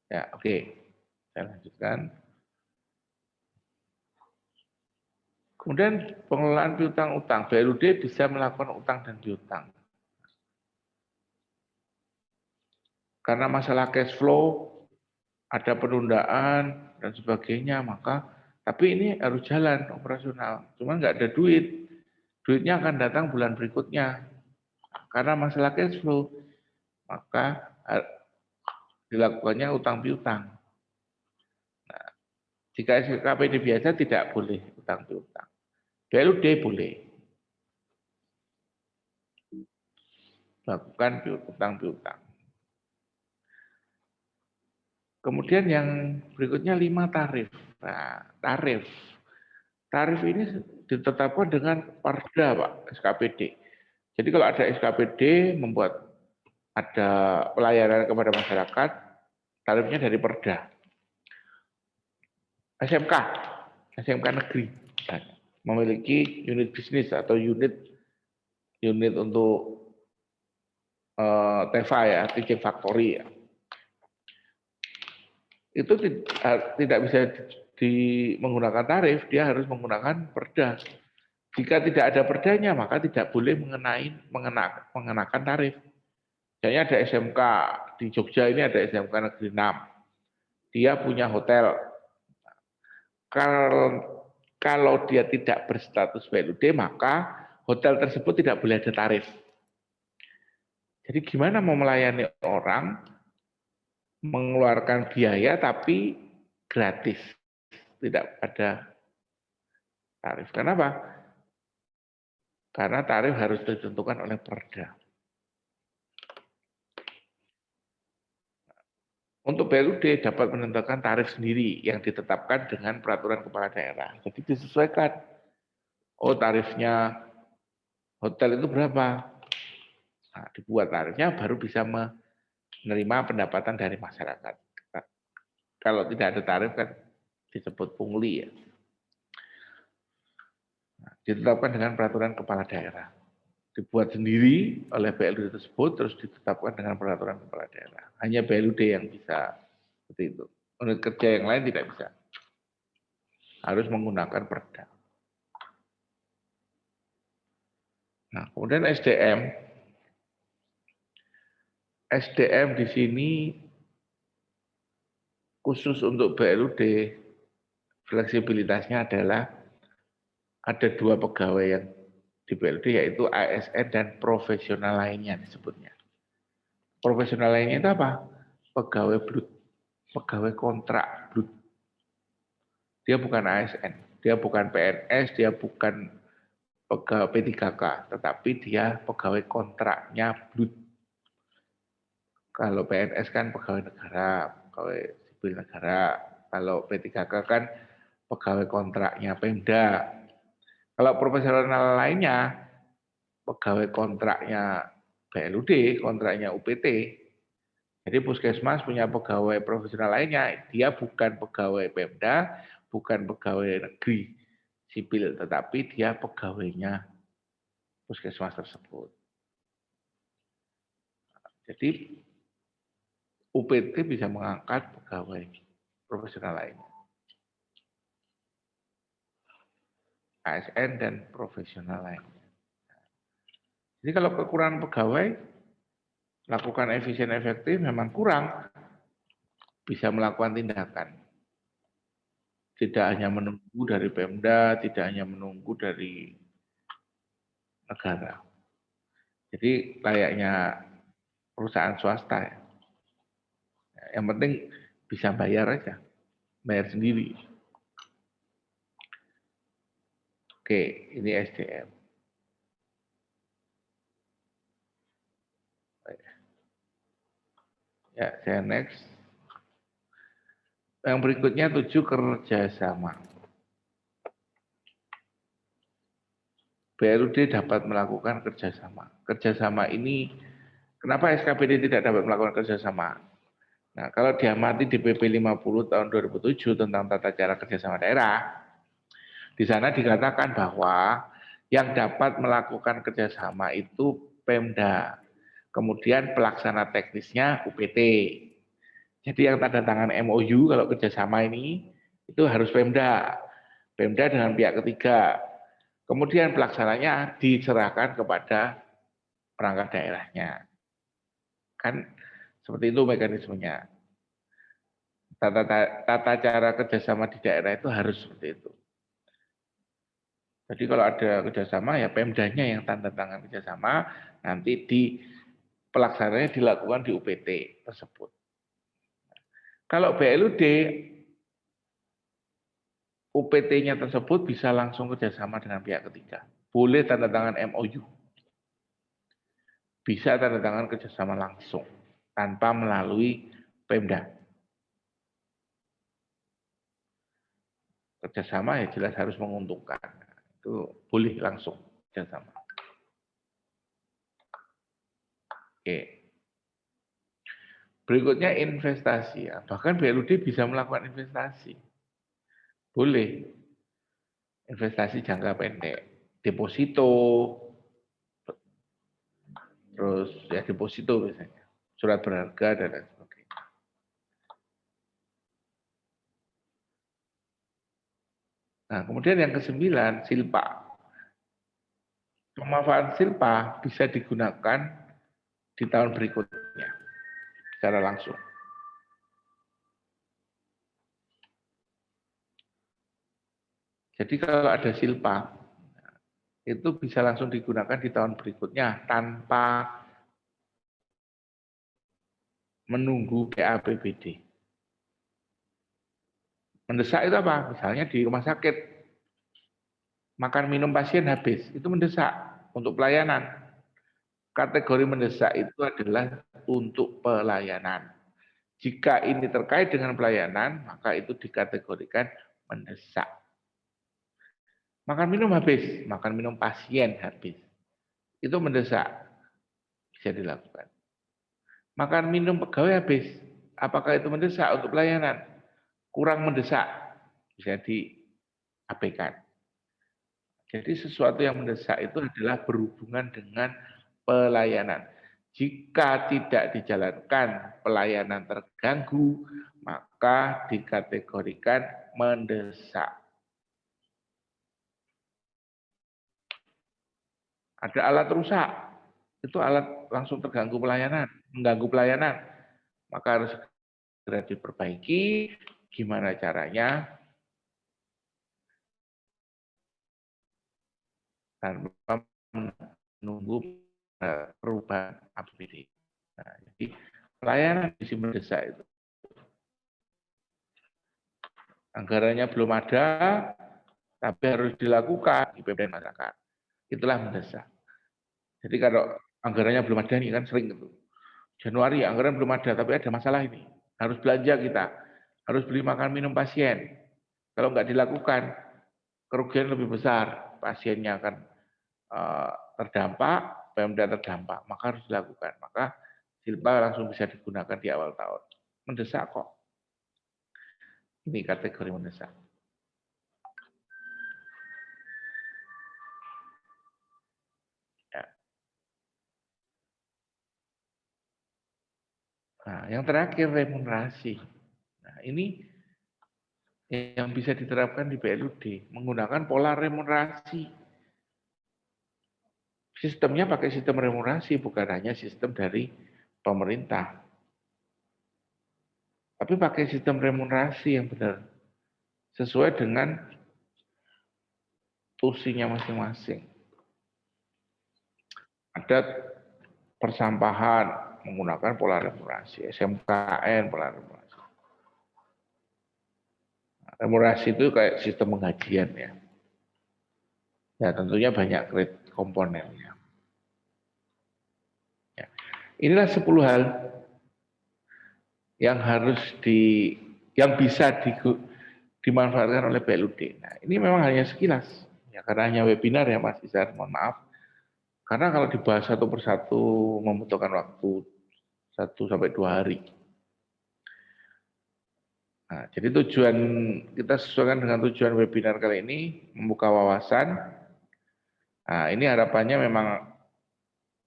Ya, oke. Saya lanjutkan. Kemudian pengelolaan piutang-utang. BLUD bisa melakukan utang dan piutang. Karena masalah cash flow, ada penundaan dan sebagainya, maka tapi ini harus jalan operasional. Cuma nggak ada duit. Duitnya akan datang bulan berikutnya. Karena masalah cash flow, maka dilakukannya utang piutang. Nah, jika SKPD biasa tidak boleh utang piutang. BLUD boleh lakukan utang piutang. Kemudian yang berikutnya 5 tarif. Nah, tarif ini ditetapkan dengan Perda, Pak, SKPD. Jadi kalau ada SKPD membuat ada pelayanan kepada masyarakat, tarifnya dari Perda. SMK negeri memiliki unit bisnis atau unit untuk TEFA ya, teaching factory ya. Itu tidak bisa menggunakan tarif, dia harus menggunakan Perda. Jika tidak ada perdanya, maka tidak boleh mengenakan tarif. Misalnya ada SMK di Jogja, ini ada SMK Negeri 6. Dia punya hotel. Kalau dia tidak berstatus BLUD, maka hotel tersebut tidak boleh ada tarif. Jadi gimana mau melayani orang, mengeluarkan biaya tapi gratis, tidak ada tarif. Kenapa? Karena tarif harus ditentukan oleh Perda. Untuk BLUD dapat menentukan tarif sendiri yang ditetapkan dengan peraturan kepala daerah. Jadi disesuaikan. Oh, tarifnya hotel itu berapa? Nah, dibuat tarifnya baru bisa menerima pendapatan dari masyarakat. Kalau tidak ada tarif kan disebut pungli ya. Nah, ditetapkan dengan peraturan kepala daerah. Dibuat sendiri oleh BLUD tersebut, terus ditetapkan dengan peraturan kepala daerah. Hanya BLUD yang bisa seperti itu. Unit kerja yang lain tidak bisa. Harus menggunakan Perda. Nah, kemudian SDM di sini khusus untuk BLUD, fleksibilitasnya adalah ada 2 pegawai yang di BLUD, yaitu ASN dan profesional lainnya disebutnya. Profesional lainnya itu apa? Pegawai BLUD, pegawai kontrak BLUD. Dia bukan ASN, dia bukan PNS, dia bukan pegawai P3K, tetapi dia pegawai kontraknya BLUD. Kalau PNS kan pegawai negara, pegawai sipil negara. Kalau P3K kan pegawai kontraknya Pemda. Kalau profesional lainnya, pegawai kontraknya BLUD, kontraknya UPT. Jadi puskesmas punya pegawai profesional lainnya, dia bukan pegawai Pemda, bukan pegawai negeri sipil, tetapi dia pegawainya puskesmas tersebut. Jadi UPT bisa mengangkat pegawai profesional lainnya. ASN dan profesional lainnya. Jadi kalau kekurangan pegawai, lakukan efisien efektif memang kurang, bisa melakukan tindakan. Tidak hanya menunggu dari Pemda, tidak hanya menunggu dari negara. Jadi layaknya perusahaan swasta ya. Yang penting bisa bayar aja, bayar sendiri. Oke, ini SDM. Ya, saya next. Yang berikutnya 7 kerjasama. BLUD dapat melakukan kerjasama. Kerjasama ini, kenapa SKPD tidak dapat melakukan kerjasama? Nah, kalau diamati di PP 50 tahun 2007 tentang tata cara kerjasama daerah, di sana dikatakan bahwa yang dapat melakukan kerjasama itu Pemda. Kemudian pelaksana teknisnya UPT. Jadi yang tanda tangan MOU kalau kerjasama ini itu harus Pemda dengan pihak ketiga. Kemudian pelaksananya diserahkan kepada perangkat daerahnya. Kan seperti itu mekanismenya. Tata cara kerjasama di daerah itu harus seperti itu. Jadi kalau ada kerjasama ya Pemdanya yang tanda tangan kerjasama, nanti pelaksananya dilakukan di UPT tersebut. Kalau BLUD, UPT-nya tersebut bisa langsung kerjasama dengan pihak ketiga. Boleh tanda tangan MOU. Bisa tanda tangan kerjasama langsung, tanpa melalui Pemda. Kerjasama ya jelas harus menguntungkan. Itu boleh langsung kerjasama. Oke. Berikutnya investasi. Ya. Bahkan BLUD bisa melakukan investasi. Boleh. Investasi jangka pendek. Deposito. Terus ya deposito biasanya. Surat berharga dan lain sebagainya. Nah, kemudian yang ke-9, silpa. Pemanfaatan silpa bisa digunakan di tahun berikutnya secara langsung. Jadi kalau ada silpa, itu bisa langsung digunakan di tahun berikutnya tanpa menunggu PAPBD. Mendesak itu apa? Misalnya di rumah sakit, makan minum pasien habis, itu mendesak untuk pelayanan. Kategori mendesak itu adalah untuk pelayanan. Jika ini terkait dengan pelayanan, maka itu dikategorikan mendesak. Makan minum habis, makan minum pasien habis. Itu mendesak, bisa dilakukan. Makan minum pegawai habis, apakah itu mendesak untuk pelayanan? Kurang mendesak, bisa diabaikan. Jadi sesuatu yang mendesak itu adalah berhubungan dengan pelayanan. Jika tidak dijalankan, pelayanan terganggu, maka dikategorikan mendesak. Ada alat rusak, itu alat langsung terganggu pelayanan, mengganggu pelayanan, maka harus segera diperbaiki. Gimana caranya? Tanpa menunggu perubahan APBD. Nah, jadi pelayanan di sini mendesak itu. Anggarannya belum ada, tapi harus dilakukan di PPD masyarakat. Itulah mendesak. Jadi kalau anggarannya belum ada nih kan sering gitu. Januari anggaran belum ada, tapi ada masalah ini. Harus belanja kita, harus beli makan minum pasien. Kalau nggak dilakukan, kerugian lebih besar. Pasiennya akan terdampak, Pemda terdampak, maka harus dilakukan. Maka silpa langsung bisa digunakan di awal tahun. Mendesak kok. Ini kategori mendesak. Ya. Nah, yang terakhir remunerasi. Nah, ini yang bisa diterapkan di BLUD menggunakan pola remunerasi. Sistemnya pakai sistem remunerasi, bukan hanya sistem dari pemerintah. Tapi pakai sistem remunerasi yang benar. Sesuai dengan tusinya masing-masing. Ada persampahan menggunakan pola remunerasi, SMKN pola remunerasi. Remunerasi itu kayak sistem penggajian ya. Ya tentunya banyak komponennya. Ya. Inilah 10 hal yang harus yang bisa dimanfaatkan oleh BLUD. Nah, ini memang hanya sekilas. Ya, karena hanya webinar ya Mas Izar, mohon maaf. Karena kalau dibahas satu persatu membutuhkan waktu 1-2 hari. Nah, jadi tujuan kita sesuaikan dengan tujuan webinar kali ini, membuka wawasan. Nah, ini harapannya memang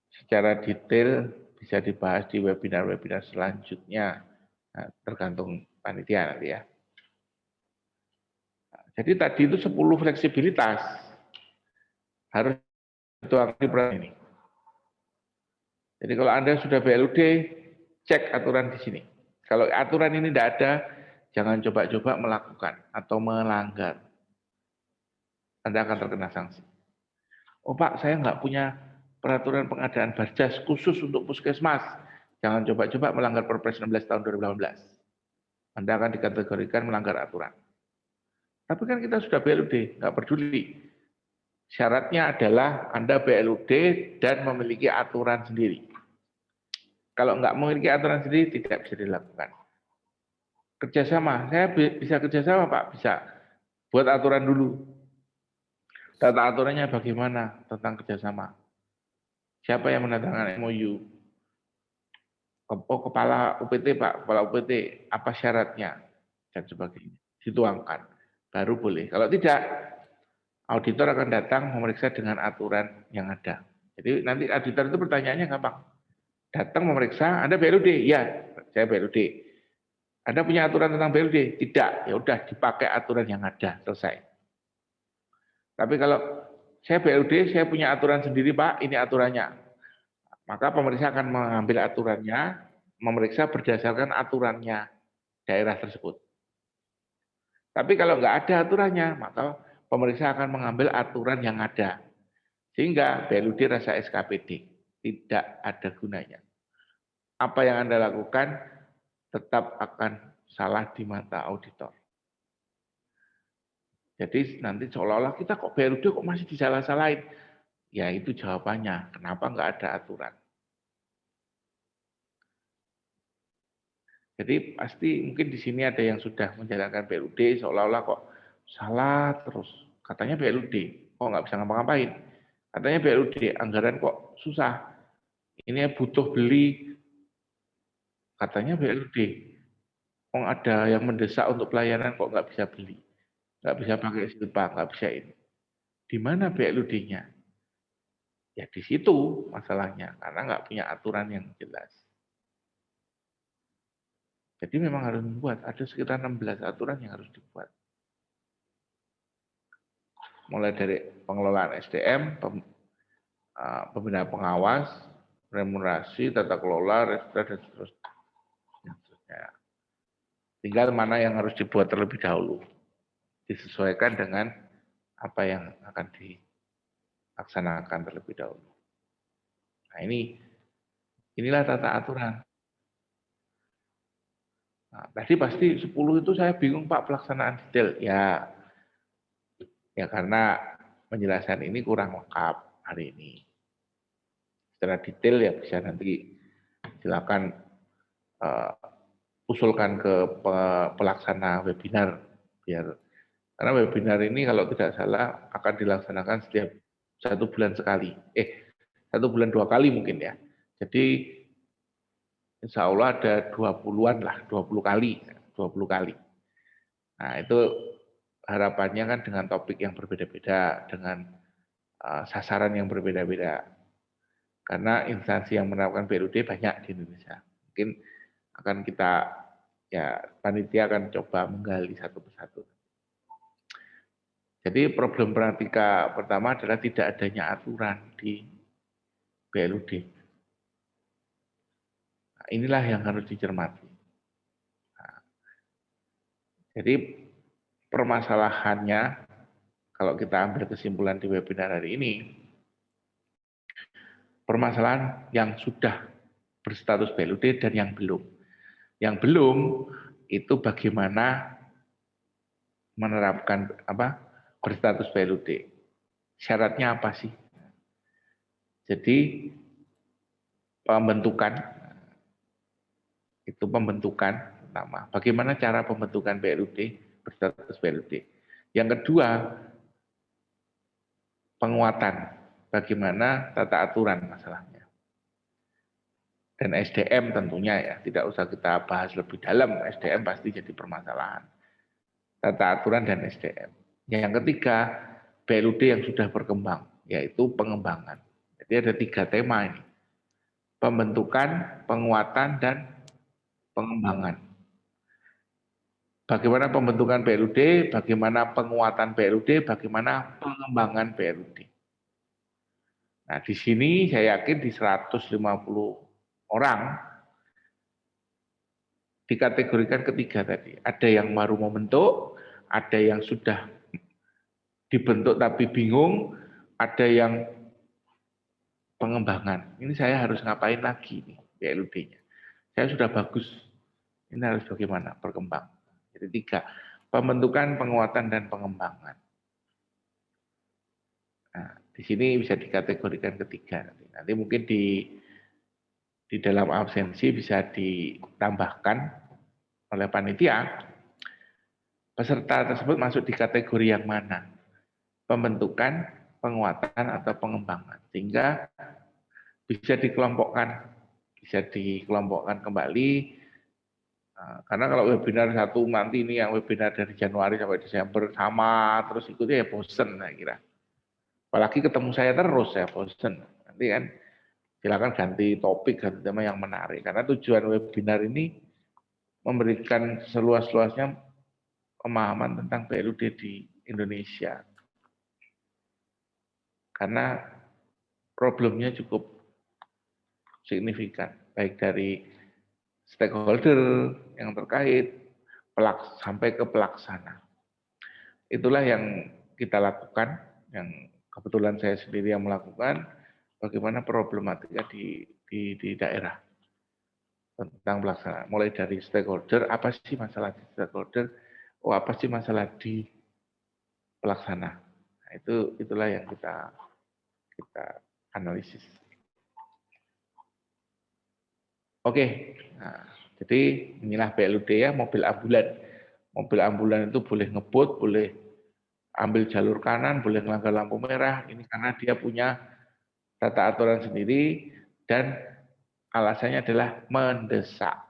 secara detail bisa dibahas di webinar-webinar selanjutnya. Nah, tergantung panitia nanti ya. Nah, jadi tadi itu 10 fleksibilitas harus dituangkan di peraturan ini. Jadi kalau Anda sudah BLUD, cek aturan di sini. Kalau aturan ini tidak ada, jangan coba-coba melakukan atau melanggar. Anda akan terkena sanksi. Oh Pak, saya nggak punya peraturan pengadaan Barjas khusus untuk puskesmas. Jangan coba-coba melanggar Perpres 16 tahun 2018. Anda akan dikategorikan melanggar aturan. Tapi kan kita sudah BLUD, nggak peduli. Syaratnya adalah Anda BLUD dan memiliki aturan sendiri. Kalau nggak memiliki aturan sendiri, tidak bisa dilakukan. Kerjasama, saya bisa kerjasama Pak, bisa. Buat aturan dulu. Tata aturannya bagaimana tentang kerjasama? Siapa yang menandatangani MOU? Oh, kepala UPT Pak, kepala UPT, apa syaratnya? Dan sebagainya. Dituangkan, baru boleh. Kalau tidak, auditor akan datang memeriksa dengan aturan yang ada. Jadi nanti auditor itu pertanyaannya gampang. Datang memeriksa, Anda BLUD? Ya, saya BLUD. Anda punya aturan tentang BLUD? Tidak. Ya udah dipakai aturan yang ada, selesai. Tapi kalau saya BLUD, saya punya aturan sendiri Pak, ini aturannya. Maka pemeriksa akan mengambil aturannya, memeriksa berdasarkan aturannya daerah tersebut. Tapi kalau nggak ada aturannya, maka pemeriksa akan mengambil aturan yang ada. Sehingga BLUD rasa SKPD, tidak ada gunanya. Apa yang Anda lakukan tetap akan salah di mata auditor. Jadi nanti seolah-olah kita kok BLUD kok masih disalah-salahin. Ya itu jawabannya, kenapa nggak ada aturan. Jadi pasti mungkin di sini ada yang sudah menjalankan BLUD seolah-olah kok salah terus. Katanya BLUD, kok nggak bisa ngapa-ngapain. Katanya BLUD, anggaran kok susah. Ini butuh beli, katanya BLUD. Kok ada yang mendesak untuk pelayanan kok nggak bisa beli. Nggak bisa pakai silpa, nggak bisa ini. Di mana BLUD-nya? Ya di situ masalahnya, karena nggak punya aturan yang jelas. Jadi memang harus dibuat, ada sekitar 16 aturan yang harus dibuat. Mulai dari pengelolaan SDM, pembinaan pengawas, remunerasi, tata kelola, register, dan seterusnya. Tinggal mana yang harus dibuat terlebih dahulu. Disesuaikan dengan apa yang akan dilaksanakan terlebih dahulu. Nah inilah tata aturan. Nah, tadi pasti 10 itu saya bingung Pak pelaksanaan detail. Ya karena penjelasan ini kurang lengkap hari ini. Secara detail ya bisa nanti silakan usulkan ke pelaksana webinar karena webinar ini kalau tidak salah akan dilaksanakan setiap 1 bulan sekali. 1 bulan 2 kali mungkin ya. Jadi insya Allah ada 20-an lah, 20 kali. Nah itu harapannya kan dengan topik yang berbeda-beda, dengan sasaran yang berbeda-beda. Karena instansi yang menerapkan BLUD banyak di Indonesia. Mungkin akan kita, ya panitia akan coba menggali satu persatu. Jadi problem pratika pertama adalah tidak adanya aturan di BLUD. Nah, inilah yang harus dicermati. Nah, jadi permasalahannya, kalau kita ambil kesimpulan di webinar hari ini, permasalahan yang sudah berstatus BLUD dan yang belum. Yang belum itu bagaimana menerapkan berstatus BLUD. Syaratnya apa sih? Jadi pembentukan pertama. Bagaimana cara pembentukan BLUD berstatus BLUD? Yang kedua, penguatan. Bagaimana tata aturan masalahnya. Dan SDM tentunya ya, tidak usah kita bahas lebih dalam, SDM pasti jadi permasalahan. Tata aturan dan SDM. Yang ketiga, BLUD yang sudah berkembang, yaitu pengembangan. Jadi ada 3 tema ini. Pembentukan, penguatan, dan pengembangan. bagaimana pembentukan BLUD, bagaimana penguatan BLUD, bagaimana pengembangan BLUD. Nah, di sini saya yakin di 150 orang dikategorikan ketiga tadi. Ada yang baru membentuk, ada yang sudah dibentuk tapi bingung, ada yang pengembangan. Ini saya harus ngapain lagi nih BLUD-nya. Saya sudah bagus, ini harus bagaimana berkembang. Jadi 3, pembentukan, penguatan, dan pengembangan. Nah, di sini bisa dikategorikan ketiga. Nanti mungkin di dalam absensi bisa ditambahkan oleh panitia, peserta tersebut masuk di kategori yang mana? Pembentukan, penguatan, atau pengembangan. Sehingga bisa dikelompokkan kembali. Karena kalau webinar satu nanti ini yang webinar dari Januari sampai Desember sama terus ikutnya ya bosen saya kira. Apalagi ketemu saya terus ya bosen. Nanti kan silakan ganti topik, ganti tema yang menarik. Karena tujuan webinar ini memberikan seluas-luasnya pemahaman tentang BLUD di Indonesia. Karena problemnya cukup signifikan, baik dari stakeholder yang terkait sampai ke pelaksana. Itulah yang kita lakukan, yang kebetulan saya sendiri yang melakukan, bagaimana problematika di daerah tentang pelaksanaan. Mulai dari stakeholder, apa sih masalah di stakeholder, apa sih masalah di pelaksana. Nah, itulah yang kita analisis. Oke, nah, jadi inilah BLUD ya, mobil ambulan. Mobil ambulan itu boleh ngebut, boleh ambil jalur kanan, boleh melanggar lampu merah. Ini karena dia punya tata aturan sendiri dan alasannya adalah mendesak.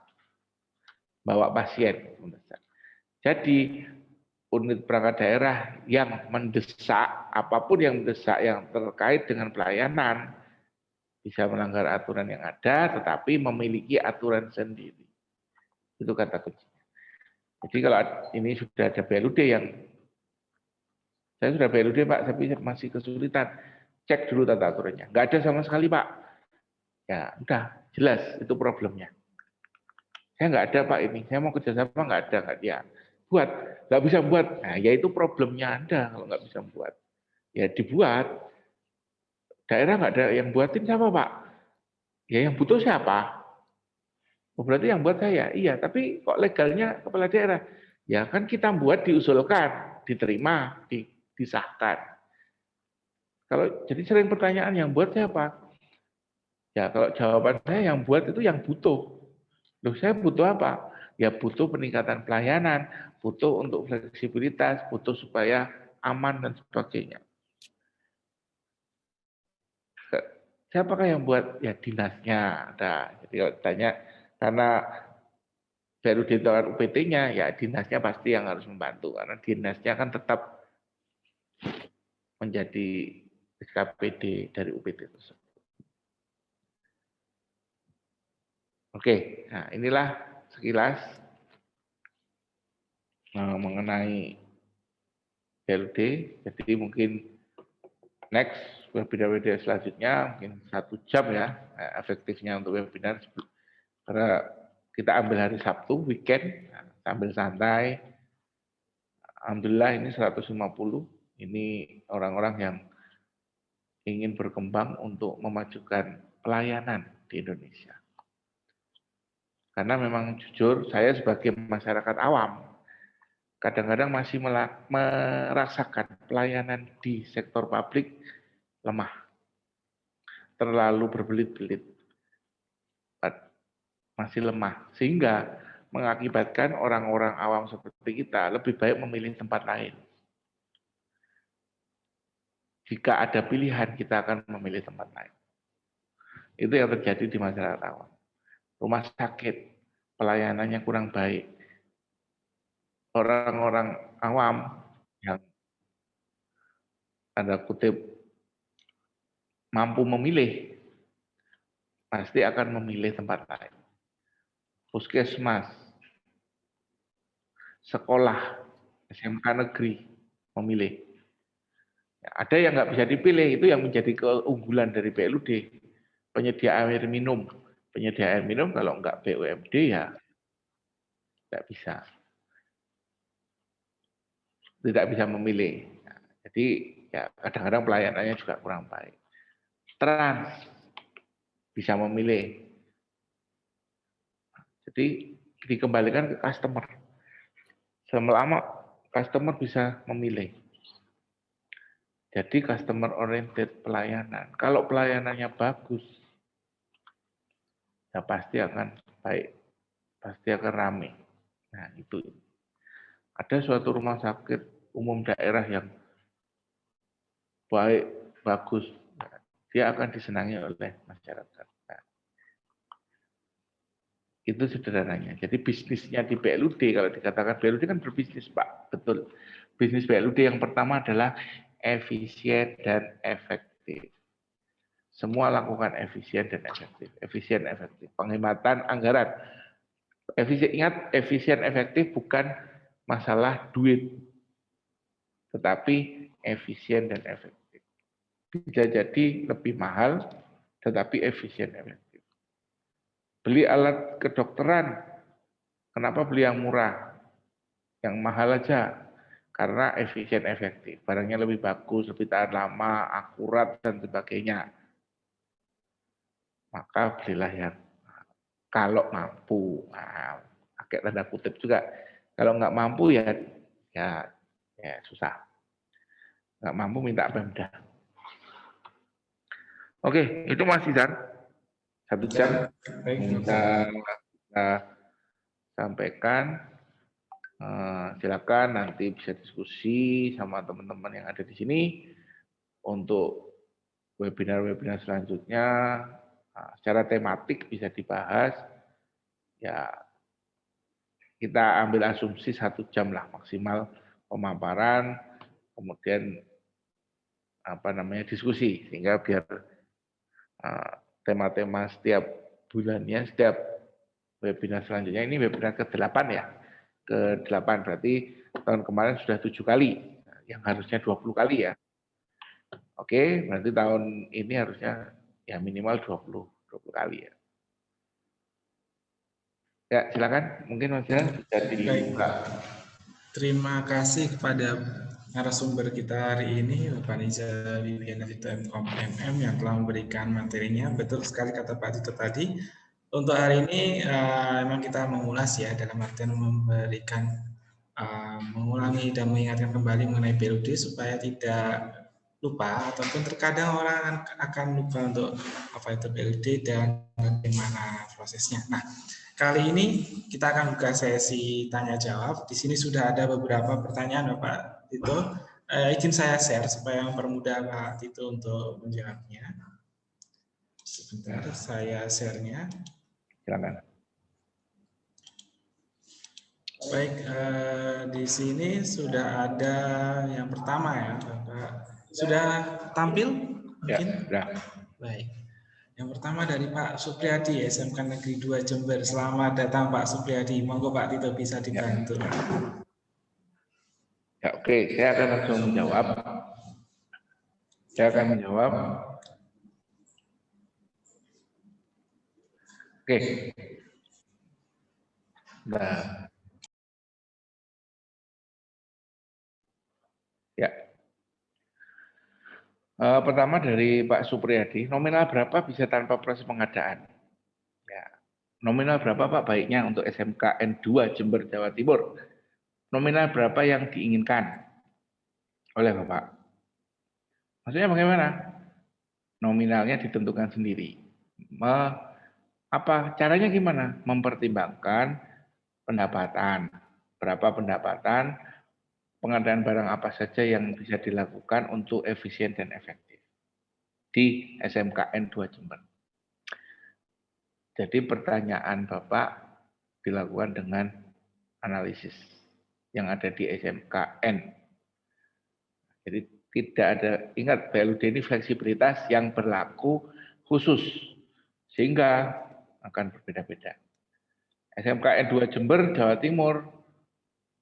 Bawa pasien mendesak. Jadi unit perangkat daerah yang mendesak, apapun yang mendesak yang terkait dengan pelayanan, bisa melanggar aturan yang ada, tetapi memiliki aturan sendiri. Itu kata kuncinya. Jadi kalau ini sudah ada BLUD yang, saya sudah BLUD Pak, tapi masih kesulitan, cek dulu tata aturannya. Nggak ada sama sekali Pak. Ya udah, jelas itu problemnya. Saya nggak ada Pak ini, saya mau kerjasama nggak ada, nggak dia. Buat, nggak bisa buat. Nah ya itu problemnya Anda kalau nggak bisa buat. Ya dibuat. Daerah nggak ada yang buatin siapa Pak? Ya yang butuh siapa? Oh, berarti yang buat saya. Iya, tapi kok legalnya kepala daerah? Ya kan kita buat, diusulkan, diterima, disahkan. Kalau jadi sering pertanyaan yang buat siapa? Ya kalau jawaban saya yang buat itu yang butuh. Loh saya butuh apa? Ya butuh peningkatan pelayanan, butuh untuk fleksibilitas, butuh supaya aman dan sebagainya. Siapakah yang buat? Ya dinasnya. Nah, jadi kalau ditanya, karena baru ditentukan UPT-nya, ya dinasnya pasti yang harus membantu. Karena dinasnya kan tetap menjadi SKPD dari UPT tersebut. Oke, nah inilah sekilas mengenai BLUD. Jadi mungkin next webinar selanjutnya mungkin 1 jam ya efektifnya untuk webinar, karena kita ambil hari Sabtu weekend sambil santai. Alhamdulillah ini 150 ini orang-orang yang ingin berkembang untuk memajukan pelayanan di Indonesia. Karena memang jujur saya sebagai masyarakat awam kadang-kadang masih merasakan pelayanan di sektor publik lemah, terlalu berbelit-belit, masih lemah, sehingga mengakibatkan orang-orang awam seperti kita lebih baik memilih tempat lain. Jika ada pilihan, kita akan memilih tempat lain. Itu yang terjadi di masyarakat awam. Rumah sakit, pelayanannya kurang baik. Orang-orang awam yang tanda kutip mampu memilih, pasti akan memilih tempat lain. Puskesmas, sekolah SMK negeri memilih. Ya, ada yang nggak bisa dipilih, itu yang menjadi keunggulan dari BLUD. Penyedia air minum. Penyedia air minum kalau nggak BUMD ya nggak bisa. Tidak bisa memilih. Nah, jadi ya kadang-kadang pelayanannya juga kurang baik. Trans bisa memilih. Jadi dikembalikan ke customer. Selama customer bisa memilih. Jadi customer oriented pelayanan. Kalau pelayanannya bagus, ya pasti akan baik, pasti akan ramai. Nah itu. Ada suatu rumah sakit umum daerah yang baik, bagus, dia akan disenangi oleh masyarakat. Nah, itu sederhananya. Jadi bisnisnya di BLUD, kalau dikatakan BLUD kan berbisnis, Pak. Betul. Bisnis BLUD yang pertama adalah efisien dan efektif. Semua lakukan efisien dan efektif. Efisien, efektif. Penghematan anggaran. Ingat, efisien, efektif bukan masalah duit, tetapi efisien dan efektif. Bisa jadi lebih mahal, tetapi efisien, efektif. Beli alat kedokteran, kenapa beli yang murah? Yang mahal aja, karena efisien, efektif. Barangnya lebih bagus, lebih tahan lama, akurat, dan sebagainya. Maka belilah yang kalau mampu. Nah, pakai tanda kutip juga. Kalau nggak mampu ya susah. Nggak mampu minta Pemda. Oke, itu Mas Izar. 1 jam kita sampaikan. Silakan nanti bisa diskusi sama teman-teman yang ada di sini untuk webinar-webinar selanjutnya. Secara tematik bisa dibahas. Ya, kita ambil asumsi 1 jam lah maksimal pemaparan, kemudian diskusi, sehingga biar tema-tema setiap bulannya, setiap webinar selanjutnya, ini webinar ke-8 ya, ke-8 berarti tahun kemarin sudah 7 kali, yang harusnya 20 kali ya. Oke, berarti tahun ini harusnya ya minimal 20 kali ya. Ya, silakan. Mungkin Mas Jan bisa dibuka. Terima kasih kepada narasumber kita hari ini, Bapak Niza Wibiana Tito MM yang telah memberikan materinya. Betul sekali kata Pak Tito tadi. Untuk hari ini memang kita mengulas ya, dalam artian memberikan mengulangi dan mengingatkan kembali mengenai BLUD supaya tidak lupa, ataupun terkadang orang akan lupa untuk apa itu BLUD dan bagaimana prosesnya. Nah, kali ini kita akan buka sesi tanya jawab. Di sini sudah ada beberapa pertanyaan Bapak Tito. Izin saya share supaya mempermudah Pak Tito untuk menjawabnya. Sebentar, saya share-nya. Silakan. Baik, di sini sudah ada yang pertama ya, Bapak. Sudah tampil? Mungkin? Ya, sudah. Baik. Yang pertama dari Pak Supriyadi, SMK Negeri 2 Jember. Selamat datang Pak Supriyadi. Monggo Pak Tito bisa dibantu. Ya, oke. Saya akan langsung menjawab. Oke. Nah. Ya. Pertama dari Pak Supriyadi, nominal berapa bisa tanpa proses pengadaan? Ya. Nominal berapa Pak baiknya untuk SMK N2 Jember, Jawa Timur? Nominal berapa yang diinginkan oleh Bapak? Maksudnya bagaimana? Nominalnya ditentukan sendiri. Caranya gimana? Mempertimbangkan pendapatan. Berapa pendapatan, pengadaan barang apa saja yang bisa dilakukan untuk efisien dan efektif di SMKN 2 Jember. Jadi pertanyaan Bapak dilakukan dengan analisis yang ada di SMKN. Jadi tidak ada, ingat BLUD ini fleksibilitas yang berlaku khusus, sehingga akan berbeda-beda. SMKN 2 Jember, Jawa Timur,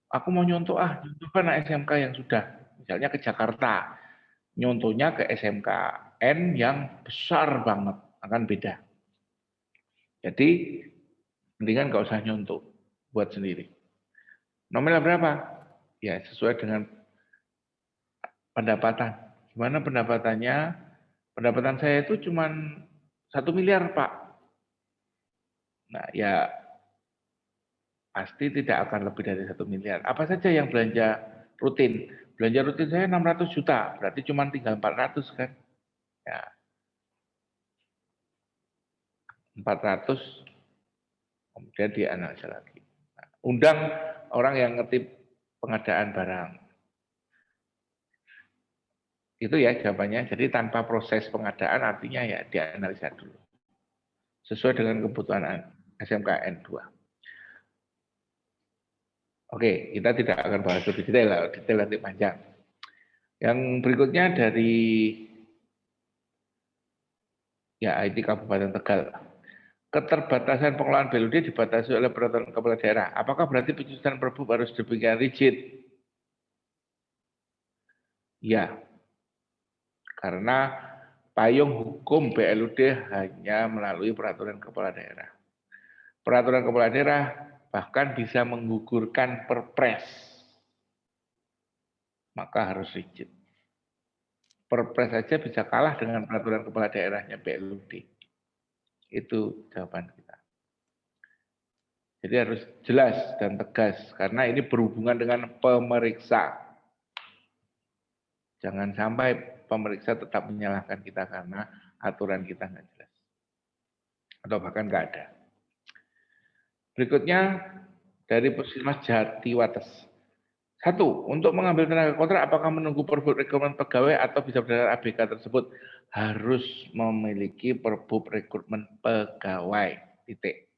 Aku mau nyontoh nyontoh kan SMK yang sudah, misalnya ke Jakarta, nyontohnya ke SMKN yang besar banget, akan beda. Jadi mendingan nggak usah nyontoh, buat sendiri. Nominal berapa? Ya sesuai dengan pendapatan. Gimana pendapatannya? Pendapatan saya itu cuma 1 miliar, Pak. Nah, ya pasti tidak akan lebih dari 1 miliar. Apa saja yang belanja rutin? Belanja rutin saya 600 juta, berarti cuma tinggal 400 kan? Ya, 400 kemudian dianalisa lagi. Nah, undang orang yang ngerti pengadaan barang. Itu ya jawabannya. Jadi tanpa proses pengadaan artinya ya dianalisa dulu. Sesuai dengan kebutuhan SMKN 2. Oke, kita tidak akan bahas lebih detail nanti panjang. Yang berikutnya dari ya IT Kabupaten Tegal. Keterbatasan pengelolaan BLUD dibatasi oleh peraturan kepala daerah. Apakah berarti penyusunan Perbup harus demikian rigid? Ya, karena payung hukum BLUD hanya melalui peraturan kepala daerah. Peraturan kepala daerah bahkan bisa menggugurkan perpres. Maka harus rigid. Perpres saja bisa kalah dengan peraturan kepala daerahnya BLUD. Itu jawaban kita. Jadi harus jelas dan tegas karena ini berhubungan dengan pemeriksa. Jangan sampai pemeriksa tetap menyalahkan kita karena aturan kita nggak jelas. Atau bahkan nggak ada. Berikutnya dari Puskesmas Jatiwates. 1. Untuk mengambil tenaga kontrak apakah menunggu Perbup rekrutmen pegawai atau bisa berdasar ABK tersebut? Harus memiliki Perbup rekrutmen pegawai. Titik.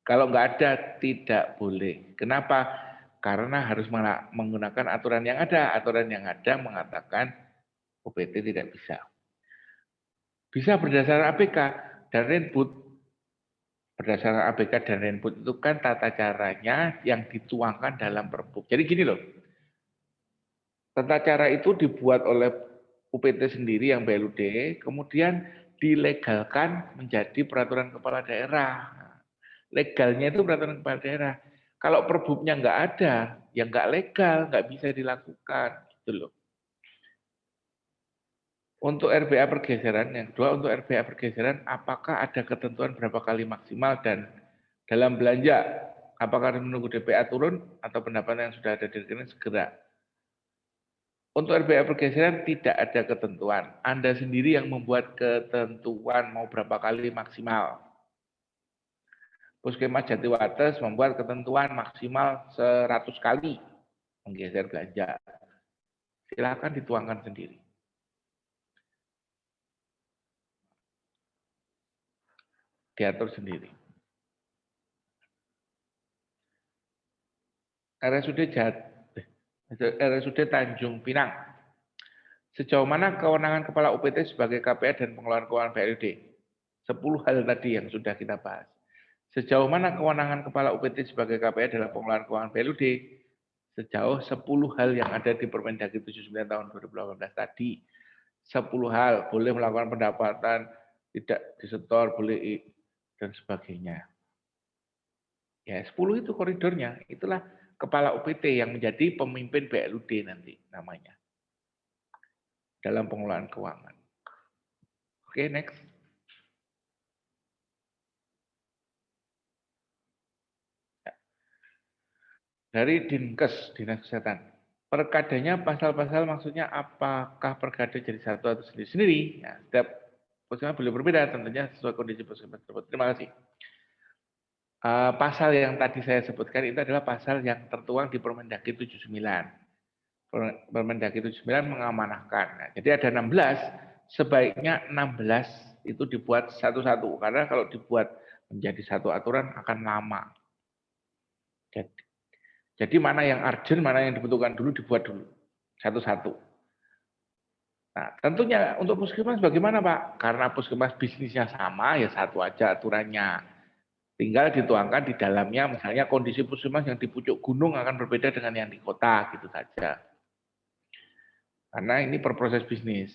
Kalau nggak ada, tidak boleh. Kenapa? Karena harus menggunakan aturan yang ada. Aturan yang ada mengatakan UPT tidak bisa. Bisa berdasarkan ABK dan Renbud. Berdasarkan ABK dan Renbud itu kan tata caranya yang dituangkan dalam Perbup. Jadi gini loh, tata cara itu dibuat oleh UPT sendiri yang BLUD, kemudian dilegalkan menjadi peraturan kepala daerah. Legalnya itu peraturan kepala daerah. Kalau Perbupnya nggak ada, ya nggak legal, nggak bisa dilakukan, gitu loh. Untuk RBA pergeseran, yang kedua untuk RBA pergeseran, apakah ada ketentuan berapa kali maksimal dan dalam belanja, apakah menunggu DPA turun atau pendapatan yang sudah ada di rekening segera? Untuk RBA pergeseran tidak ada ketentuan. Anda sendiri yang membuat ketentuan mau berapa kali maksimal. Puskesmas Jatiwates membuat ketentuan maksimal 100 kali menggeser belanja. Silakan dituangkan sendiri. Diatur sendiri. RSUD Tanjung Pinang. Sejauh mana kewenangan Kepala UPT sebagai KPA dan pengelolaan keuangan BLUD? 10 hal tadi yang sudah kita bahas. Sejauh mana kewenangan Kepala UPT sebagai KPA dalam pengelolaan keuangan BLUD? Sejauh 10 hal yang ada di Permendagri 79 tahun 2018 tadi. 10 hal, boleh melakukan pendapatan, tidak disetor, boleh dan sebagainya. Ya, 10 itu koridornya. Itulah Kepala UPT yang menjadi pemimpin BLUD nanti namanya. Dalam pengelolaan keuangan. Oke, next. Dari Dinkes, Dinas Kesehatan. Perkadanya pasal-pasal maksudnya apakah perkada jadi satu atau sendiri-sendiri? Nah, setiap puskesmas boleh berbeda tentunya sesuai kondisi puskesmas tersebut. Terima kasih. Pasal yang tadi saya sebutkan itu adalah pasal yang tertuang di Permendagri 79. Permendagri 79 mengamanahkan. Nah, jadi ada 16, sebaiknya 16 itu dibuat satu-satu. Karena kalau dibuat menjadi satu aturan akan lama. Jadi mana yang urgent, mana yang dibutuhkan dulu, dibuat dulu. Satu-satu. Nah, tentunya untuk puskesmas bagaimana Pak? Karena puskesmas bisnisnya sama, ya satu aja aturannya. Tinggal dituangkan di dalamnya, misalnya kondisi puskesmas yang di pucuk gunung akan berbeda dengan yang di kota, gitu saja. Karena ini berproses bisnis.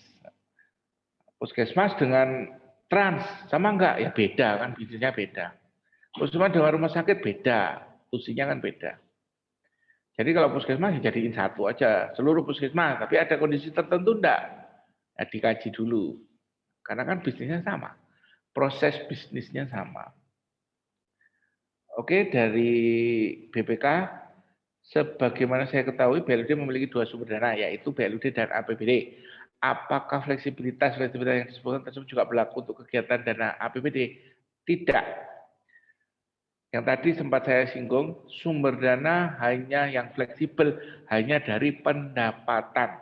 Puskesmas dengan trans, sama enggak? Ya beda kan, bisnisnya beda. Puskesmas dengan rumah sakit beda, fungsinya kan beda. Jadi kalau puskesmas dijadiin satu aja, seluruh puskesmas, tapi ada kondisi tertentu enggak? Ya dikaji dulu. Karena kan bisnisnya sama. Proses bisnisnya sama. Oke, dari BPK, sebagaimana saya ketahui BLUD memiliki dua sumber dana, yaitu BLUD dan APBD. Apakah fleksibilitas yang disebutkan tersebut juga berlaku untuk kegiatan dana APBD? Tidak. Yang tadi sempat saya singgung, sumber dana hanya yang fleksibel, hanya dari pendapatan.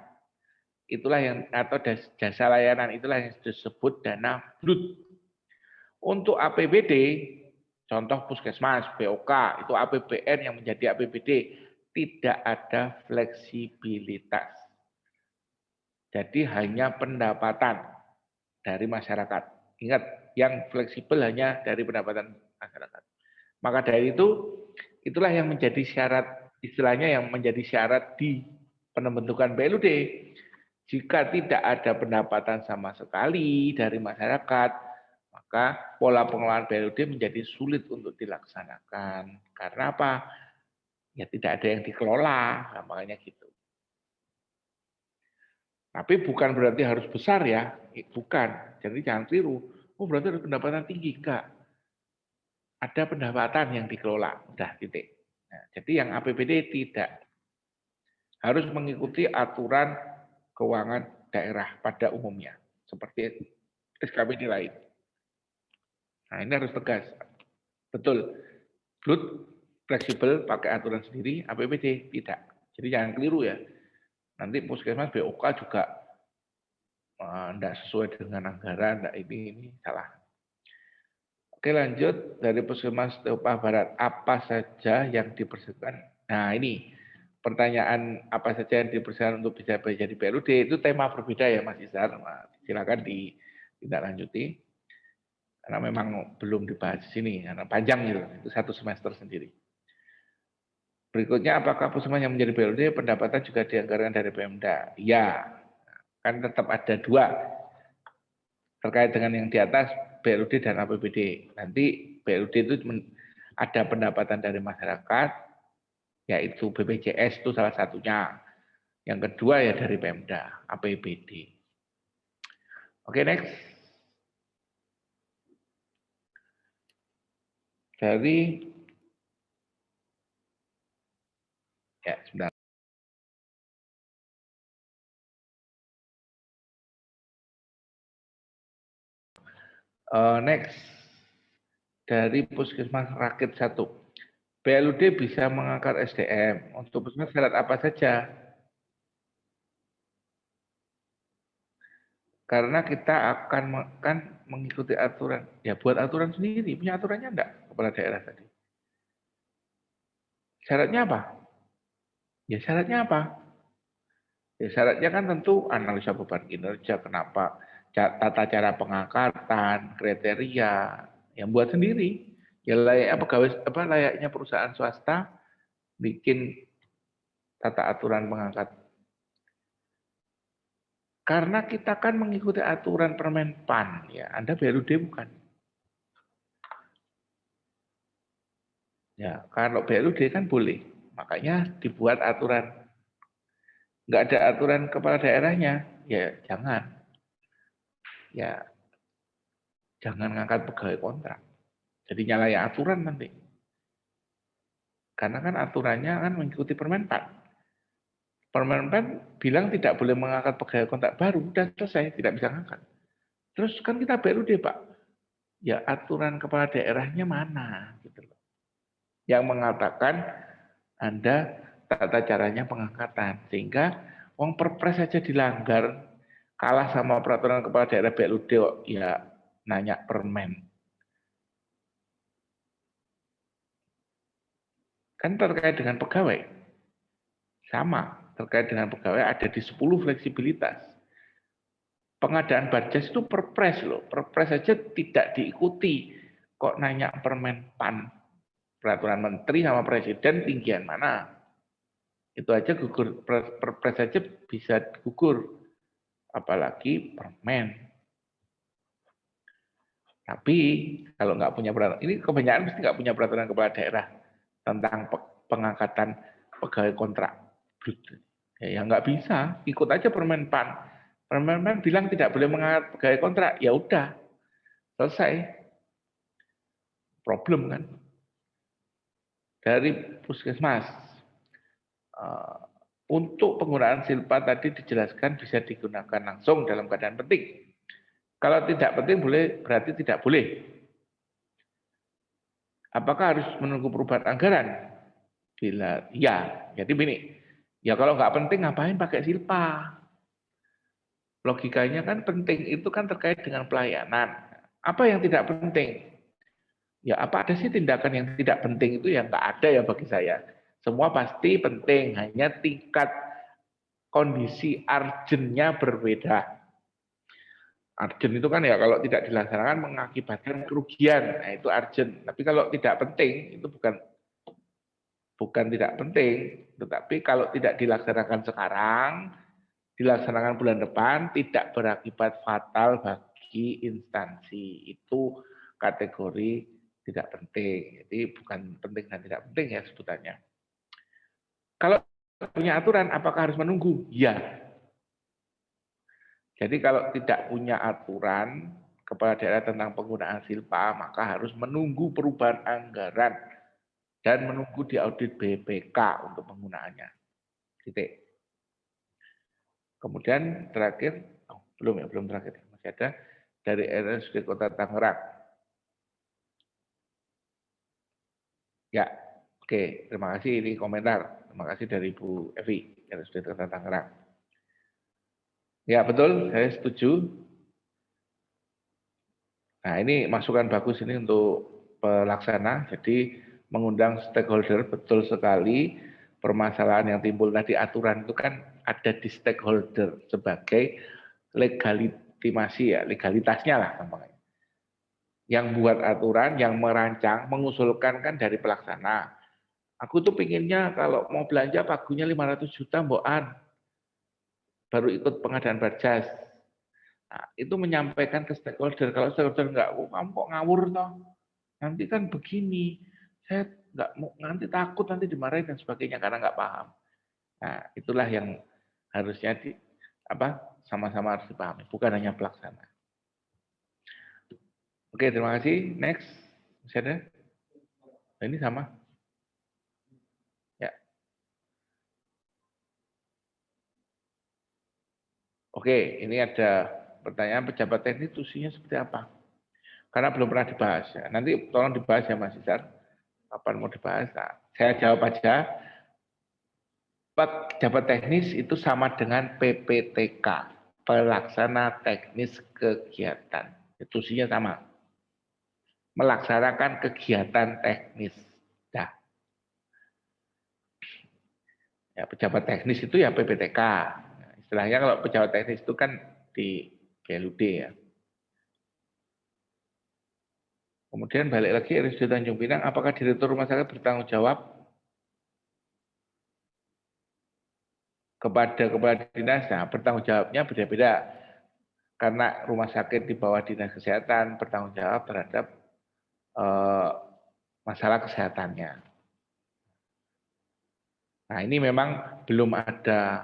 Itulah yang, atau jasa layanan, itulah yang disebut dana BLUD. Untuk APBD, contoh puskesmas, BOK, itu APBN yang menjadi APBD, tidak ada fleksibilitas. Jadi hanya pendapatan dari masyarakat. Ingat, yang fleksibel hanya dari pendapatan masyarakat. Maka dari itu, itulah yang menjadi syarat, istilahnya yang menjadi syarat di pembentukan BLUD. Jika tidak ada pendapatan sama sekali dari masyarakat, maka pola pengelolaan BLUD menjadi sulit untuk dilaksanakan. Karena apa? Ya tidak ada yang dikelola, nah, makanya gitu. Tapi bukan berarti harus besar ya, bukan. Jadi jangan keliru. Oh berarti harus pendapatan tinggi, enggak. Ada pendapatan yang dikelola, udah titik. Nah, jadi yang APBD tidak harus mengikuti aturan keuangan daerah pada umumnya, seperti SKPD lain. Nah ini harus tegas. Betul, BLUD fleksibel pakai aturan sendiri, APBD tidak. Jadi jangan keliru ya. Nanti puskesmas BOK juga tidak sesuai dengan anggaran, tidak ini salah. Oke lanjut, dari puskesmas Teupa Barat, apa saja yang dipersiapkan? Nah ini, pertanyaan apa saja yang dipersiapkan untuk bisa menjadi BLUD, itu tema berbeda ya Mas Izhar, silakan ditindaklanjuti. Karena memang belum dibahas di sini, karena panjang itu satu semester sendiri. Berikutnya, apakah puskesmas yang menjadi BLUD pendapatan juga dianggarkan dari Pemda? Ya, kan tetap ada dua. Terkait dengan yang di atas, BLUD dan APBD. Nanti BLUD itu ada pendapatan dari masyarakat, yaitu BPJS itu salah satunya. Yang kedua ya dari Pemda, APBD. Oke, next. Dari ya sebentar. Next. Dari Puskesmas Rakit 1. BLUD bisa mengangkat SDM. Untuk puskesmas syarat apa saja? Karena kita akan mengikuti aturan. Ya buat aturan sendiri. Punya aturannya enggak kepala daerah tadi? Syaratnya apa? Ya syaratnya apa? Ya syaratnya kan tentu analisa beban kinerja, kenapa, tata cara pengangkatan, kriteria, yang buat sendiri. Ya layaknya pegawai layaknya perusahaan swasta bikin tata aturan pengangkat. Karena kita kan mengikuti aturan Permenpan, ya Anda BLUD bukan? Ya kalau BLUD kan boleh, makanya dibuat aturan. Nggak ada aturan kepala daerahnya, ya jangan. Ya jangan ngangkat pegawai kontrak. Jadi nyalahi aturan nanti. Karena kan aturannya kan mengikuti Permenpan. Permenpan bilang tidak boleh mengangkat pegawai kontrak baru, udah selesai, tidak bisa ngangkat. Terus kan kita BLUD Pak, ya aturan kepala daerahnya mana? Gitu loh. Yang mengatakan Anda tata caranya pengangkatan, sehingga wong perpres saja dilanggar, kalah sama peraturan kepala daerah BLUD, ya nanya permen. Kan terkait dengan pegawai, sama. Terkait dengan pegawai ada di 10 fleksibilitas. Pengadaan Badjas itu perpres loh. Perpres saja tidak diikuti kok nanya Permenpan, peraturan menteri sama presiden tinggian mana? Itu aja gugur, perpres aja bisa gugur, apalagi permen. Tapi kalau nggak punya peraturan, ini kebanyakan mesti nggak punya peraturan kepala daerah tentang pengangkatan pegawai kontrak. Ya nggak bisa, ikut aja Permenpan. Permenpan bilang tidak boleh mengangkat pegawai kontrak, ya udah, selesai. Problem kan. Dari puskesmas. Untuk penggunaan silpa tadi dijelaskan bisa digunakan langsung dalam keadaan penting. Kalau tidak penting boleh, berarti tidak boleh. Apakah harus menunggu perubahan anggaran? Bila ya, jadi begini. Ya kalau nggak penting ngapain pakai silpa? Logikanya kan penting itu kan terkait dengan pelayanan. Apa yang tidak penting? Ya apa ada sih tindakan yang tidak penting itu yang nggak ada ya bagi saya. Semua pasti penting, hanya tingkat kondisi urgent-nya berbeda. Urgent itu kan ya kalau tidak dilaksanakan mengakibatkan kerugian, nah itu urgent. Tapi kalau tidak penting itu bukan tidak penting, tetapi kalau tidak dilaksanakan sekarang, dilaksanakan bulan depan tidak berakibat fatal bagi instansi. Itu kategori tidak penting. Jadi bukan penting dan tidak penting ya sebutannya. Kalau punya aturan, apakah harus menunggu? Ya. Jadi kalau tidak punya aturan kepala daerah tentang penggunaan silpa, maka harus menunggu perubahan anggaran dan menunggu diaudit BPK untuk penggunaannya. Titik. Kemudian terakhir, belum terakhir, masih ada dari RSUD Kota Tangerang. Ya, oke, terima kasih ini komentar. Terima kasih dari Bu Evi, RSUD Kota Tangerang. Ya betul, saya setuju. Nah ini masukan bagus ini untuk pelaksana, jadi mengundang stakeholder, betul sekali permasalahan yang timbul tadi aturan itu kan ada di stakeholder sebagai legalitimasi ya, legalitasnya lah namanya. Yang buat aturan, yang merancang, mengusulkan kan dari pelaksana. Aku tuh pinginnya kalau mau belanja pagunya 500 juta mbokan, baru ikut pengadaan Barjas. Nah, itu menyampaikan ke stakeholder. Kalau stakeholder enggak, kamu kok ngawur toh? Nanti kan begini. Saya enggak mau, nanti takut nanti dimarahin dan sebagainya karena enggak paham. Nah, itulah yang harusnya sama-sama harus dipahami, bukan hanya pelaksana. Oke, terima kasih. Next. Masih ada? Nah, ini sama. Ya. Oke, ini ada pertanyaan pejabat teknis fungsinya seperti apa? Karena belum pernah dibahas. Ya. Nanti tolong dibahas ya Mas Isar. Kapan mau dibahas? Nah, saya jawab aja. Pejabat teknis itu sama dengan PPTK, pelaksana teknis kegiatan. Fungsinya sama. Melaksanakan kegiatan teknis. Nah. Ya, pejabat teknis itu ya PPTK. Istilahnya kalau pejabat teknis itu kan di BLUD ya. Kemudian balik lagi RSUD Tanjung Pinang, apakah direktur rumah sakit bertanggung jawab kepada kepala dinas? Nah, bertanggung jawabnya beda-beda. Karena rumah sakit di bawah dinas kesehatan bertanggung jawab terhadap masalah kesehatannya. Nah, ini memang belum ada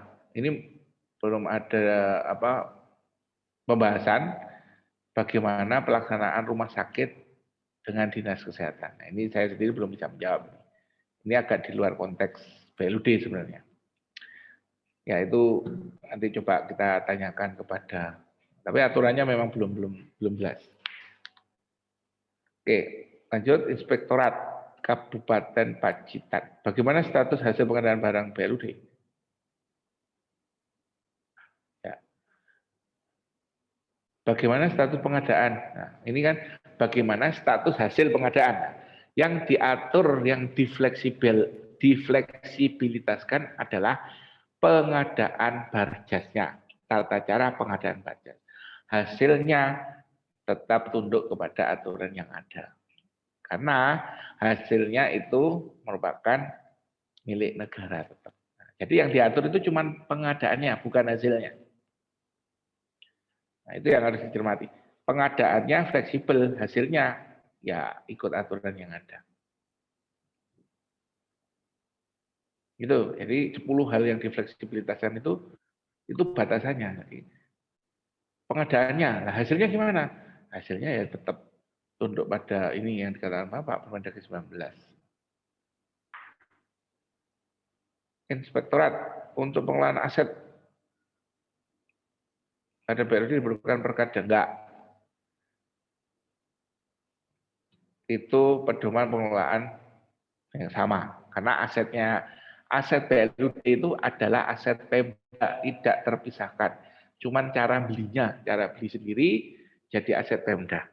pembahasan bagaimana pelaksanaan rumah sakit dengan dinas kesehatan. Nah, ini saya sendiri belum bisa menjawab. Ini agak di luar konteks BLUD sebenarnya. Ya itu nanti coba kita tanyakan kepada, tapi aturannya memang belum jelas. Oke, lanjut Inspektorat Kabupaten Pacitan. Bagaimana status hasil pengadaan barang BLUD? Ya. Bagaimana status pengadaan? Nah, ini kan bagaimana status hasil pengadaan. Yang diatur, yang difleksibilitaskan adalah pengadaan Barjasnya, tata cara pengadaan Barjas. Hasilnya tetap tunduk kepada aturan yang ada. Karena hasilnya itu merupakan milik negara tetap. Nah, jadi yang diatur itu cuma pengadaannya, bukan hasilnya. Nah, itu yang harus dicermati. Pengadaannya fleksibel, hasilnya ya ikut aturan yang ada. Gitu. Jadi 10 hal yang difleksibilitaskan itu batasannya. Jadi, pengadaannya, nah hasilnya gimana? Hasilnya ya tetap tunduk pada ini yang dikatakan Pak Permendagri 19. Inspektorat untuk pengelolaan aset pada BLD diperlukan perkada enggak. Itu pedoman pengelolaan yang sama. Karena aset BLUD itu adalah aset Pemda, tidak terpisahkan. Cuman cara belinya, cara beli sendiri jadi aset Pemda.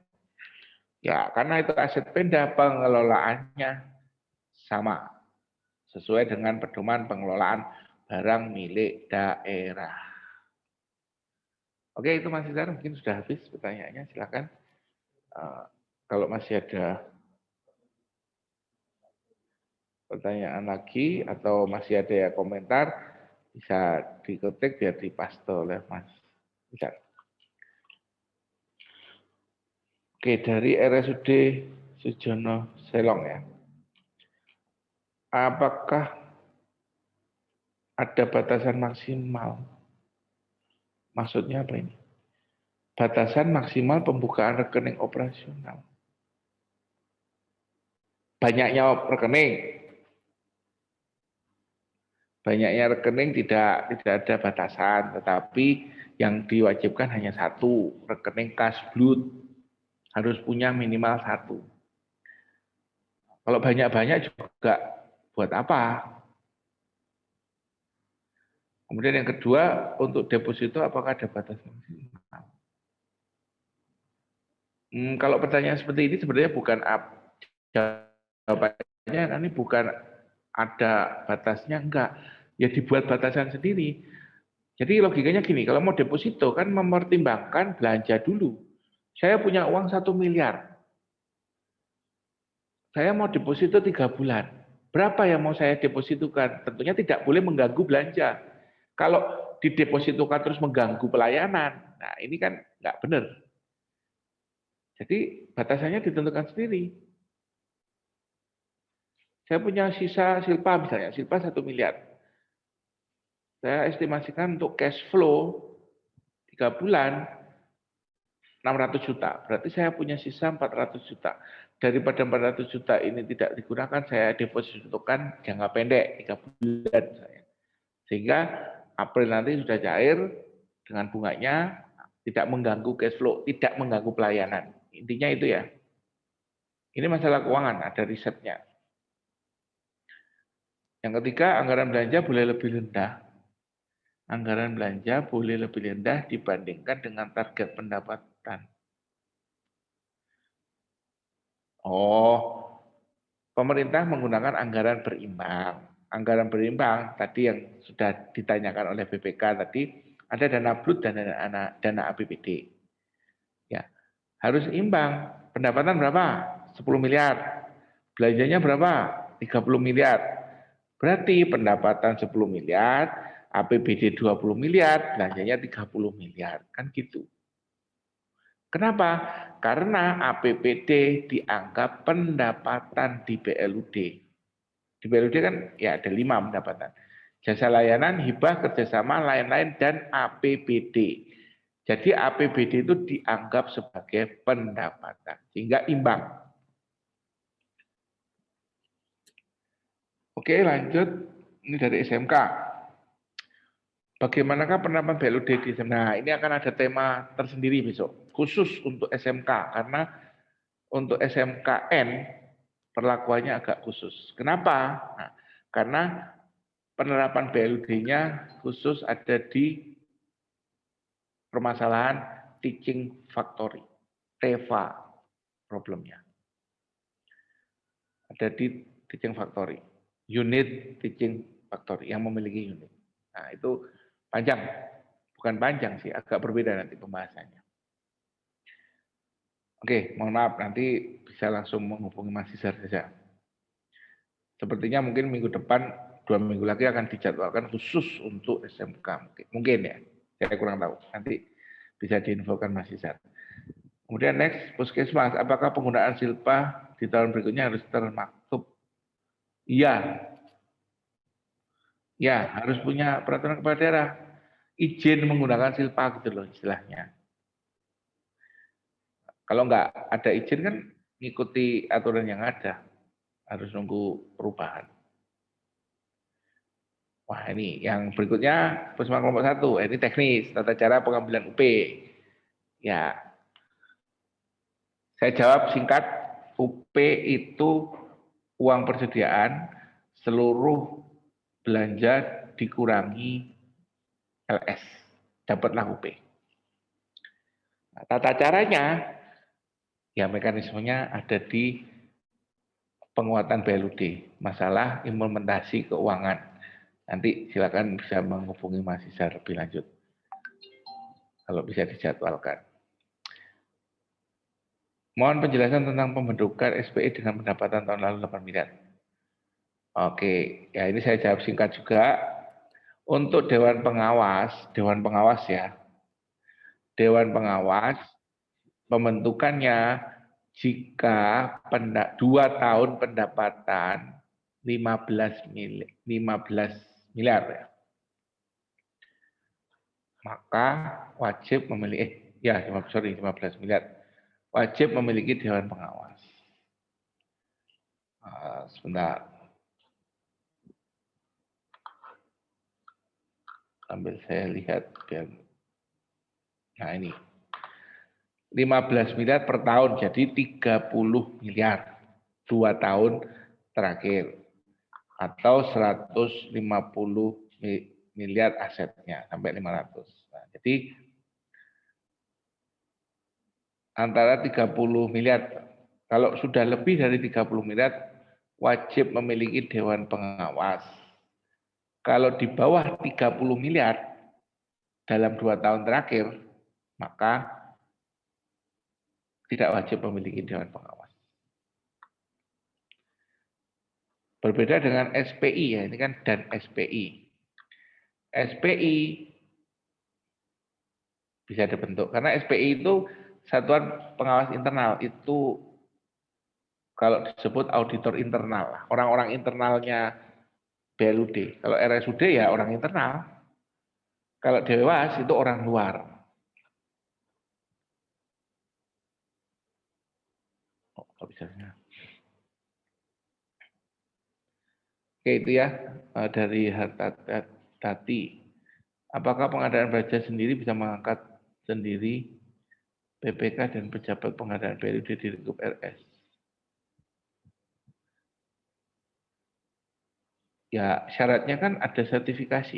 Ya, karena itu aset Pemda, pengelolaannya sama. Sesuai dengan pedoman pengelolaan barang milik daerah. Oke, itu Mas Izar, mungkin sudah habis pertanyaannya, silakan. Kalau masih ada pertanyaan lagi atau masih ada ya komentar, bisa diketik biar dipaste oleh Mas Izar. Oke, dari RSUD Sujono Selong ya. Apakah ada batasan maksimal? Maksudnya apa ini? Batasan maksimal pembukaan rekening operasional. Banyaknya rekening. Banyaknya rekening tidak ada batasan, tetapi yang diwajibkan hanya satu, rekening kas blut. Harus punya minimal satu. Kalau banyak-banyak juga buat apa? Kemudian yang kedua, untuk deposito apakah ada batasan maksimal? Kalau pertanyaan seperti ini sebenarnya bukan jawabannya, ini bukan ada batasnya, enggak. Ya dibuat batasan sendiri. Jadi logikanya gini, kalau mau deposito kan mempertimbangkan belanja dulu. Saya punya uang 1 miliar. Saya mau deposito 3 bulan. Berapa yang mau saya depositokan? Tentunya tidak boleh mengganggu belanja. Kalau didepositokan terus mengganggu pelayanan, nah ini kan nggak benar. Jadi batasannya ditentukan sendiri. Saya punya sisa silpa misalnya, silpa 1 miliar. Saya estimasikan untuk cash flow 3 bulan 600 juta. Berarti saya punya sisa 400 juta. Daripada 400 juta ini tidak digunakan, saya depositokan jangka pendek 3 bulan misalnya. Sehingga April nanti sudah cair dengan bunganya, tidak mengganggu cash flow, tidak mengganggu pelayanan. Intinya itu ya. Ini masalah keuangan, ada risetnya. Yang ketiga, anggaran belanja boleh lebih rendah. Anggaran belanja boleh lebih rendah dibandingkan dengan target pendapatan. Oh, pemerintah menggunakan anggaran berimbang. Anggaran berimbang tadi yang sudah ditanyakan oleh BPK tadi, ada dana BLUT dan dana APBD. Ya, harus imbang. Pendapatan berapa? 10 miliar. Belanjanya berapa? 30 miliar. Berarti pendapatan 10 miliar, APBD 20 miliar, belanjanya 30 miliar. Kan gitu. Kenapa? Karena APBD dianggap pendapatan di BLUD. Di BLUD kan ya ada 5 pendapatan. Jasa layanan, hibah, kerjasama, lain-lain, dan APBD. Jadi APBD itu dianggap sebagai pendapatan. Sehingga imbang. Oke, lanjut. Ini dari SMK. Bagaimanakah penerapan BLUD di SMK? Nah, ini akan ada tema tersendiri besok. Khusus untuk SMK. Karena untuk SMKN perlakuannya agak khusus. Kenapa? Nah, karena penerapan BLUD-nya khusus ada di permasalahan teaching factory, TEFA problemnya. Ada di teaching factory, unit teaching factory yang memiliki unit. Nah, itu panjang, bukan panjang sih, agak berbeda nanti pembahasannya. Oke, mohon maaf nanti bisa langsung menghubungi Mas Izar saja. Sepertinya mungkin minggu depan 2 minggu lagi akan dijadwalkan khusus untuk SMK. Mungkin ya, saya kurang tahu. Nanti bisa diinfokan Mas Izar. Kemudian next, Puskesmas. Apakah penggunaan silpa di tahun berikutnya harus termaktub? Iya, ya harus punya peraturan kepala daerah. Izin menggunakan silpa gitu loh istilahnya. Kalau nggak ada izin kan ngikuti aturan yang ada. Harus nunggu perubahan. Wah ini yang berikutnya Puskesmas kelompok 1. Ini teknis, tata cara pengambilan UP. Ya, saya jawab singkat, UP itu uang persediaan seluruh belanja dikurangi LS, dapatlah UP. Nah, tata caranya, ya mekanismenya ada di penguatan BLUD, masalah implementasi keuangan. Nanti silakan bisa menghubungi Mas Izar lebih lanjut, kalau bisa dijadwalkan. Mohon penjelasan tentang pembentukan SPI dengan pendapatan tahun lalu 8 miliar. Oke, ya ini saya jawab singkat juga. Untuk Dewan Pengawas ya. Dewan Pengawas pembentukannya jika 2 tahun pendapatan 15 miliar ya. Maka wajib memiliki 15 miliar. Wajib memiliki Dewan Pengawas. Sebentar. Sambil saya lihat biar. Nah ini. 15 miliar per tahun, jadi 30 miliar 2 tahun terakhir. Atau 150 miliar asetnya, sampai 500. Nah, jadi antara 30 miliar, kalau sudah lebih dari 30 miliar, wajib memiliki Dewan Pengawas. Kalau di bawah 30 miliar dalam 2 tahun terakhir, maka tidak wajib memiliki Dewan Pengawas. Berbeda dengan SPI ya, ini kan dan SPI. SPI bisa dibentuk karena SPI itu Satuan Pengawas Internal, itu kalau disebut auditor internal, orang-orang internalnya BLUD. Kalau RSUD ya orang internal. Kalau Dewas itu orang luar. Oh, bisa. Oke itu ya dari Tati. Apakah pengadaan baja sendiri bisa mengangkat sendiri PPK dan pejabat pengadaan BLUD di lingkup RS? Ya syaratnya kan ada sertifikat.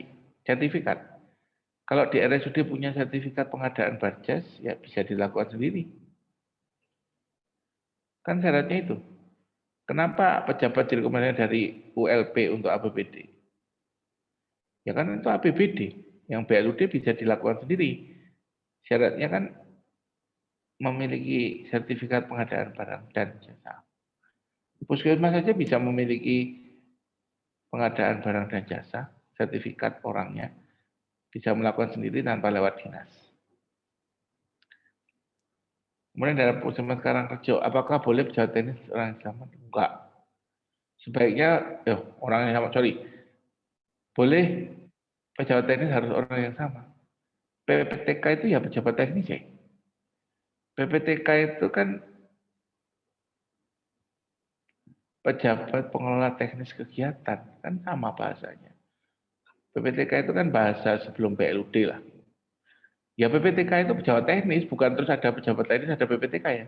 Kalau di RSUD punya sertifikat pengadaan barjas, ya bisa dilakukan sendiri. Kan syaratnya itu. Kenapa pejabat direkomendasikan dari ULP untuk APBD? Ya kan itu APBD. Yang BLUD bisa dilakukan sendiri. Syaratnya kan memiliki sertifikat pengadaan barang dan jasa. Puskesmas saja bisa memiliki pengadaan barang dan jasa, sertifikat orangnya, bisa melakukan sendiri tanpa lewat dinas. Kemudian dalam Puskesmas Karangrejo, apakah boleh pejabat teknis orang yang sama? Enggak. Sebaiknya, orang yang sama, boleh pejabat teknis harus orang yang sama. PPTK itu ya pejabat teknis ya. PPTK itu kan pejabat pengelola teknis kegiatan, kan sama bahasanya. PPTK itu kan bahasa sebelum PLUD lah. Ya PPTK itu pejabat teknis, bukan terus ada pejabat teknis, ada PPTK ya.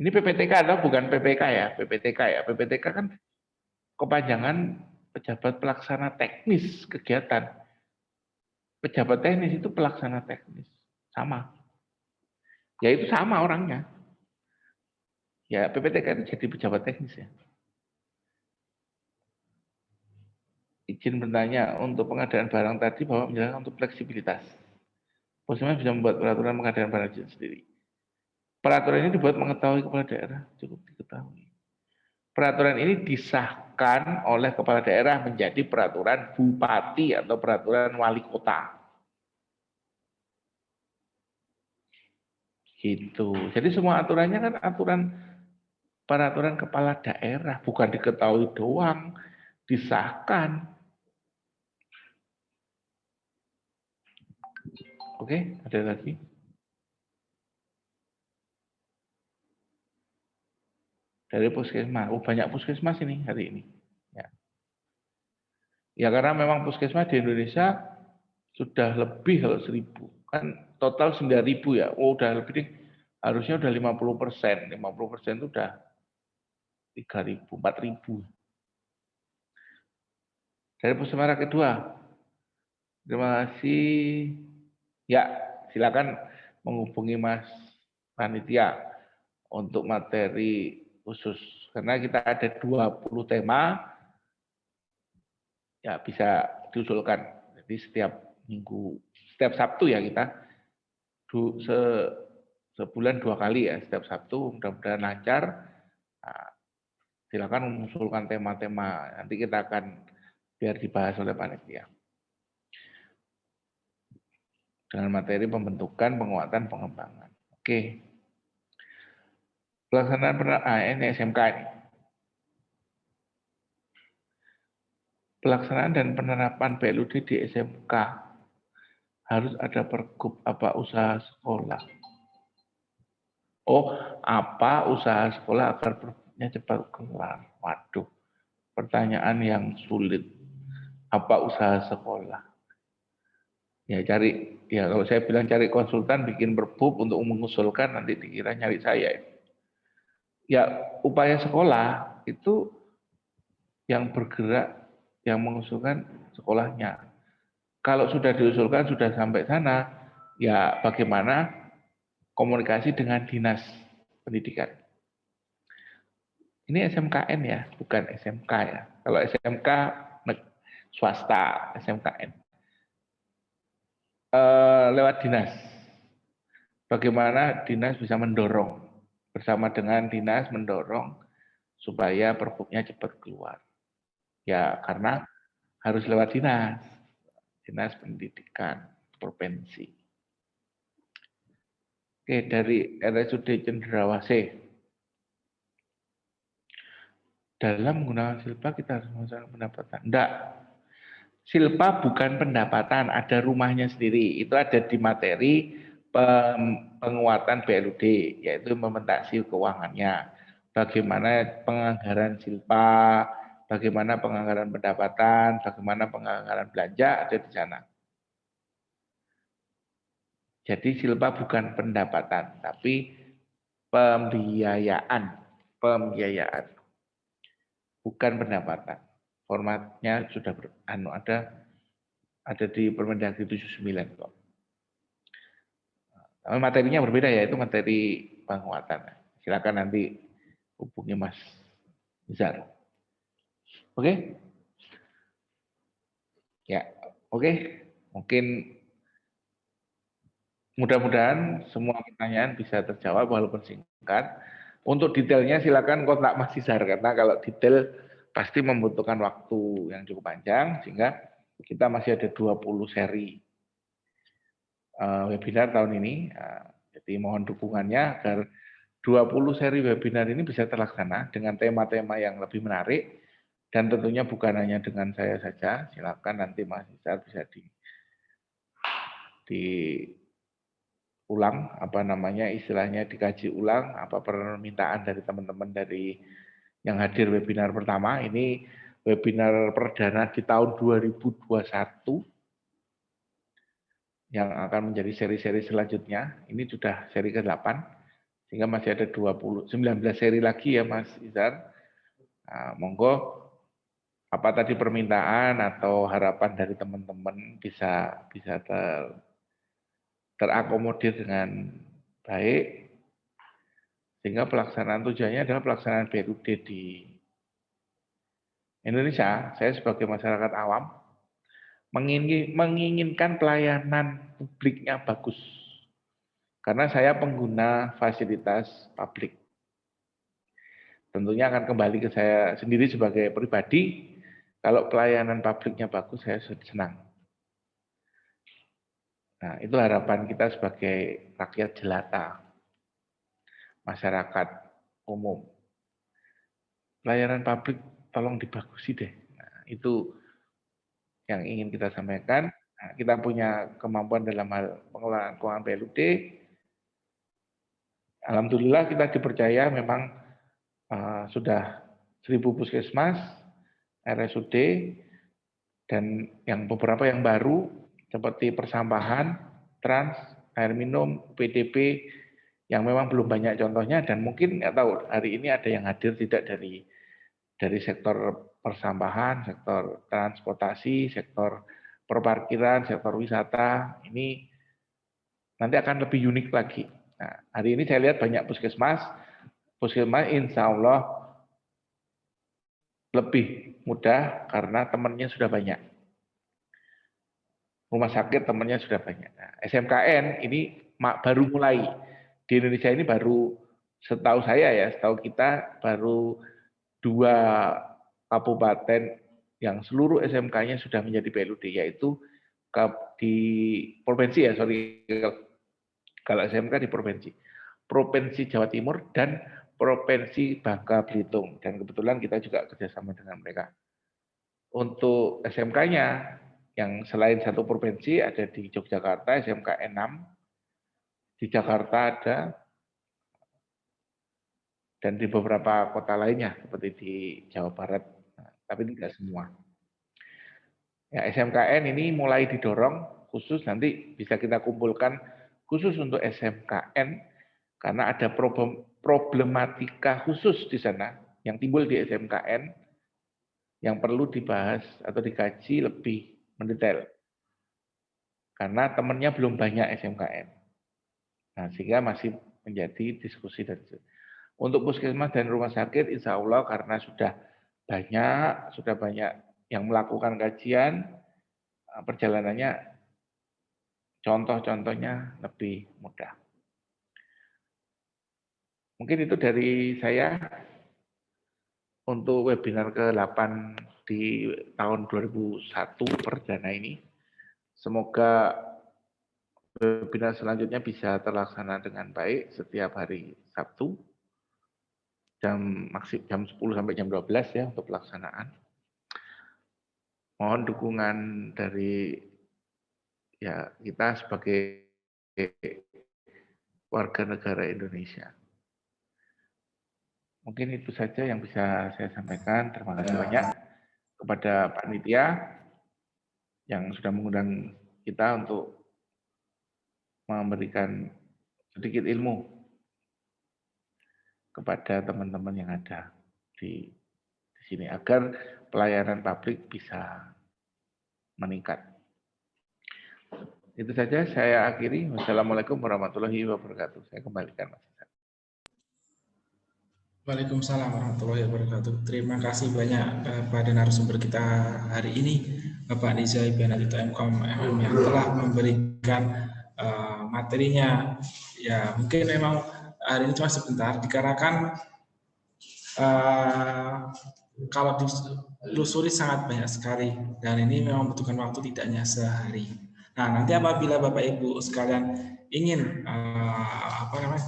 Ini PPTK atau bukan PPK ya, PPTK ya. PPTK kan kepanjangan pejabat pelaksana teknis kegiatan. Pejabat teknis itu pelaksana teknis, sama. Ya itu sama orangnya. Ya PPTK itu jadi pejabat teknis ya. Izin bertanya, untuk pengadaan barang tadi Bapak menjelaskan untuk fleksibilitas. Puskesmas bisa membuat peraturan pengadaan barang sendiri. Peraturan ini dibuat mengetahui kepala daerah, cukup diketahui. Peraturan ini disahkan oleh kepala daerah menjadi peraturan bupati atau peraturan wali kota. Gitu. Jadi semua aturannya kan peraturan kepala daerah, bukan diketahui doang, disahkan. Oke, ada lagi? Dari puskesmas, banyak puskesmas ini hari ini. Ya karena memang puskesmas di Indonesia sudah lebih kalau 1.000. Kan total 9.000 ya. Oh udah lebih nih. Harusnya udah 50%. 50% itu udah 3.000, 4.000. Dari puskesmas kedua. Terima kasih. Ya, silakan menghubungi Mas Panitia untuk materi khusus. Karena kita ada 20 tema, ya bisa diusulkan. Jadi setiap minggu, setiap Sabtu ya kita sebulan 2 kali ya, setiap Sabtu mudah-mudahan lancar. Nah, silakan mengusulkan tema-tema, nanti kita akan biar dibahas oleh panitia. Dengan materi pembentukan, penguatan, pengembangan. Oke. Pelaksanaan ini SMK ini. Pelaksanaan dan penerapan BLUD di SMK harus ada pergub apa usaha sekolah. Oh, apa usaha sekolah agar pergubnya cepat kelar? Waduh, pertanyaan yang sulit. Apa usaha sekolah? Ya kalau saya bilang cari konsultan bikin perbub untuk mengusulkan nanti dikira nyari saya. Ya upaya sekolah itu yang bergerak, yang mengusulkan sekolahnya. Kalau sudah diusulkan, sudah sampai sana, ya bagaimana komunikasi dengan dinas pendidikan. Ini SMKN ya, bukan SMK ya. Kalau SMK swasta, SMKN. Lewat dinas. Bagaimana dinas bisa mendorong, bersama dengan dinas mendorong supaya perbuknya cepat keluar. Ya karena harus lewat dinas pendidikan provinsi. Oke, dari RSUD Cendrawasih. Dalam menggunakan silpa kita harus menggunakan pendapatan. Enggak. Silpa bukan pendapatan, ada rumahnya sendiri. Itu ada di materi penguatan BLUD, yaitu implementasi keuangannya. Bagaimana penganggaran silpa, bagaimana penganggaran pendapatan, bagaimana penganggaran belanja ada di sana. Jadi silpa bukan pendapatan, tapi pembiayaan, bukan pendapatan. Formatnya sudah ada di Permendagri 79 kok. Materinya berbeda ya, itu materi penguatan. Silakan nanti hubungi Mas Izar. Oke? Ya, oke. Mungkin mudah-mudahan semua pertanyaan bisa terjawab walaupun singkat. Untuk detailnya silakan kontak Mas Izar karena kalau detail pasti membutuhkan waktu yang cukup panjang sehingga kita masih ada 20 seri webinar tahun ini. Jadi mohon dukungannya agar 20 seri webinar ini bisa terlaksana dengan tema-tema yang lebih menarik dan tentunya bukan hanya dengan saya saja. Silakan nanti Mas Izar bisa ulang istilahnya dikaji ulang apa permintaan dari teman-teman dari yang hadir webinar pertama. Ini webinar perdana di tahun 2021 yang akan menjadi seri-seri selanjutnya. Ini sudah seri ke-8 sehingga masih ada 19 seri lagi ya Mas Izar. Nah, monggo apa tadi permintaan atau harapan dari teman-teman bisa terakomodir dengan baik sehingga pelaksanaan tujuannya adalah pelaksanaan BLUD di Indonesia. Saya sebagai masyarakat awam menginginkan pelayanan publiknya bagus. Karena saya pengguna fasilitas publik. Tentunya akan kembali ke saya sendiri sebagai pribadi. Kalau pelayanan publiknya bagus, saya senang. Nah, itu harapan kita sebagai rakyat jelata, masyarakat umum. Pelayanan publik tolong dibagusi deh. Nah, itu yang ingin kita sampaikan. Nah, kita punya kemampuan dalam hal pengelolaan keuangan BLUD. Alhamdulillah kita dipercaya memang sudah 1000 puskesmas, RSUD, dan yang beberapa yang baru seperti persampahan, trans, air minum, PDP, yang memang belum banyak contohnya, dan mungkin nggak tahu hari ini ada yang hadir tidak dari sektor persampahan, sektor transportasi, sektor perparkiran, sektor wisata. Ini nanti akan lebih unik lagi. Nah, hari ini saya lihat banyak puskesmas insya Allah lebih mudah karena temannya sudah banyak. Rumah sakit temannya sudah banyak. Nah, SMKN ini baru mulai. Di Indonesia ini baru, setahu saya ya, setahu kita baru 2 kabupaten yang seluruh SMK-nya sudah menjadi BLUD, yaitu di provinsi ya, sorry, kalau SMK di Provinsi Jawa Timur dan Provinsi Bangka Belitung. Dan kebetulan kita juga kerjasama dengan mereka. Untuk SMK-nya, yang selain satu provinsi ada di Yogyakarta, SMK 6, di Jakarta ada, dan di beberapa kota lainnya, seperti di Jawa Barat, tapi tidak semua. Ya, SMKN ini mulai didorong, khusus nanti bisa kita kumpulkan, khusus untuk SMKN, karena ada problematika khusus di sana, yang timbul di SMKN, yang perlu dibahas atau dikaji lebih mendetail. Karena temannya belum banyak SMKN. Nah, sehingga masih menjadi diskusi dan untuk puskesmas dan rumah sakit, insya Allah karena sudah banyak yang melakukan kajian, perjalanannya contoh-contohnya lebih mudah. Mungkin itu dari saya untuk webinar ke-8 di tahun 2001 perdana ini. Semoga webinar selanjutnya bisa terlaksana dengan baik setiap hari Sabtu jam 10 sampai jam 12 ya untuk pelaksanaan. Mohon dukungan dari ya kita sebagai warga negara Indonesia. Mungkin itu saja yang bisa saya sampaikan. Terima kasih banyak kepada panitia yang sudah mengundang kita untuk memberikan sedikit ilmu kepada teman-teman yang ada di sini agar pelayanan publik bisa meningkat. Itu saja saya akhiri. Wassalamualaikum warahmatullahi wabarakatuh. Saya kembalikan Mas. Waalaikumsalam warahmatullahi wabarakatuh. Terima kasih banyak pada narasumber kita hari ini, Bapak Nizai Benadito MKOM yang telah memberikan materinya. Ya, mungkin memang hari ini cuma sebentar, dikarenakan kalau ditelusuri sangat banyak sekali, dan ini memang membutuhkan waktu tidak hanya sehari. Nah, nanti apabila Bapak Ibu sekalian ingin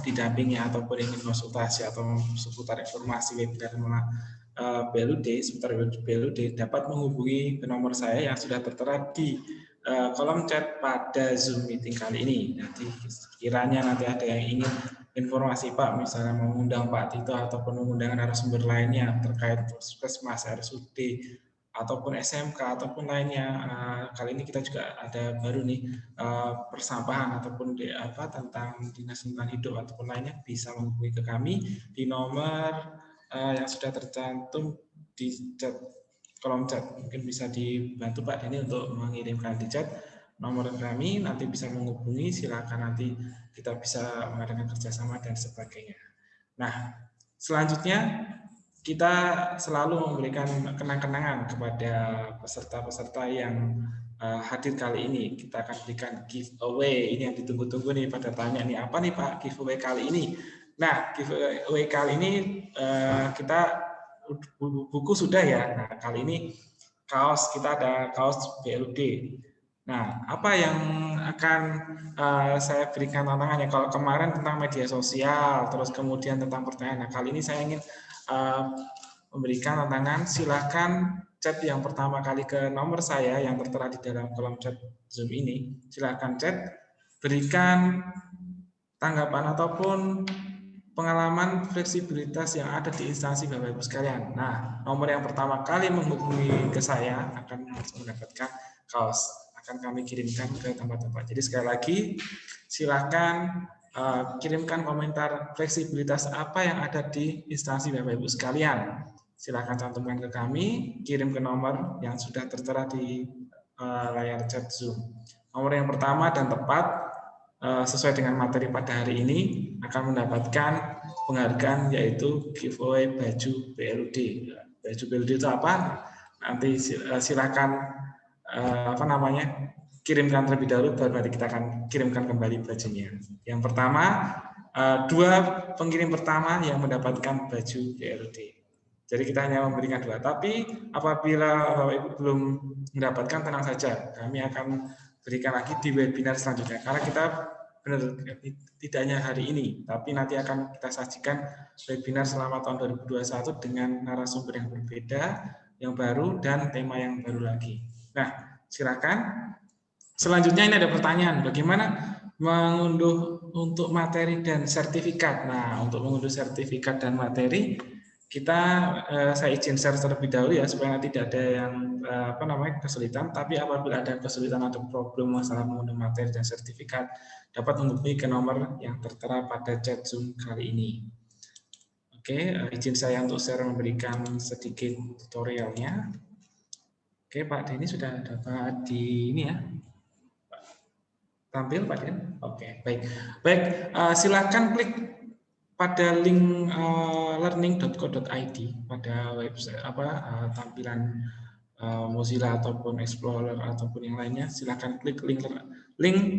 didampingi ataupun ingin konsultasi atau seputar informasi webinar BLUD, seputar BLUD, dapat menghubungi ke nomor saya yang sudah tertera di kolom chat pada Zoom meeting kali ini. Nanti kiranya nanti ada yang ingin informasi Pak, misalnya mengundang Pak Tito ataupun mengundang narasumber lainnya terkait puskesmas, RSUD, ataupun SMK ataupun lainnya. Kali ini kita juga ada baru nih persampahan ataupun tentang dinas lingkungan hidup ataupun lainnya, bisa menghubungi ke kami di nomor yang sudah tercantum di chat, kolom chat. Mungkin bisa dibantu Pak Denny untuk mengirimkan di chat nomor kami, nanti bisa menghubungi, silakan nanti kita bisa mengadakan kerjasama dan sebagainya. Nah, selanjutnya kita selalu memberikan kenang-kenangan kepada peserta-peserta yang hadir kali ini. Kita akan berikan giveaway. Ini yang ditunggu-tunggu nih, pada tanya nih, apa nih Pak giveaway kali ini? Nah, giveaway kali ini kita buku sudah ya. Nah, kali ini kaos, kita ada kaos BLUD. Nah, apa yang akan saya berikan tantangannya? Kalau kemarin tentang media sosial, terus kemudian tentang pertanyaan. Nah, kali ini saya ingin memberikan tantangan. Silakan chat yang pertama kali ke nomor saya yang tertera di dalam kolom chat Zoom ini. Silakan chat, berikan tanggapan ataupun pengalaman fleksibilitas yang ada di instansi Bapak Ibu sekalian. Nah, nomor yang pertama kali menghubungi ke saya akan mendapatkan kaos. Akan kami kirimkan ke tempat-tempat. Jadi sekali lagi, silakan kirimkan komentar fleksibilitas apa yang ada di instansi Bapak Ibu sekalian. Silakan cantumkan ke kami, kirim ke nomor yang sudah tertera di layar chat Zoom. Nomor yang pertama dan tepat sesuai dengan materi pada hari ini akan mendapatkan penghargaan, yaitu giveaway baju BLUD. Baju BLUD itu apa? Nanti silakan kirimkan terlebih dahulu, baru nanti kita akan kirimkan kembali bajunya. Yang pertama, 2 pengirim pertama yang mendapatkan baju BLUD. Jadi kita hanya memberikan 2. Tapi apabila Bapak Ibu belum mendapatkan, tenang saja, kami akan berikan lagi di webinar selanjutnya. Karena kita benar tidak hanya hari ini, tapi nanti akan kita sajikan webinar selama tahun 2021 dengan narasumber yang berbeda, yang baru, dan tema yang baru lagi. Nah, silakan. Selanjutnya ini ada pertanyaan, bagaimana mengunduh untuk materi dan sertifikat. Nah, untuk mengunduh sertifikat dan materi, saya izin share terlebih dahulu ya, supaya tidak ada yang kesulitan. Tapi apabila ada kesulitan atau problem masalah mengunduh materi dan sertifikat, dapat menghubungi ke nomor yang tertera pada chat Zoom kali ini. Oke, izin saya untuk share memberikan sedikit tutorialnya. Oke, Pak Denny sudah dapat di ini ya. Tampil Pak Den? Oke, baik. Silakan klik pada link learning.co.id pada website tampilan Mozilla ataupun Explorer ataupun yang lainnya. Silakan klik link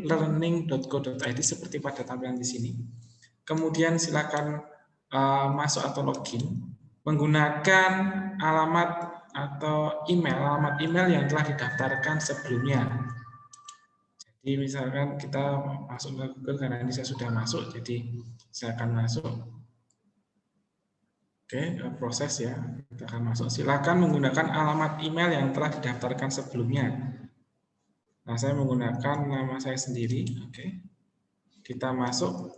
learning.co.id seperti pada tampilan di sini. Kemudian silakan masuk atau login menggunakan alamat email yang telah didaftarkan sebelumnya. Jadi misalkan kita masuk ke Google, karena ini saya sudah masuk, jadi saya akan masuk. Oke, proses ya, kita akan masuk. Silakan menggunakan alamat email yang telah didaftarkan sebelumnya. Nah, saya menggunakan nama saya sendiri. Oke, kita masuk.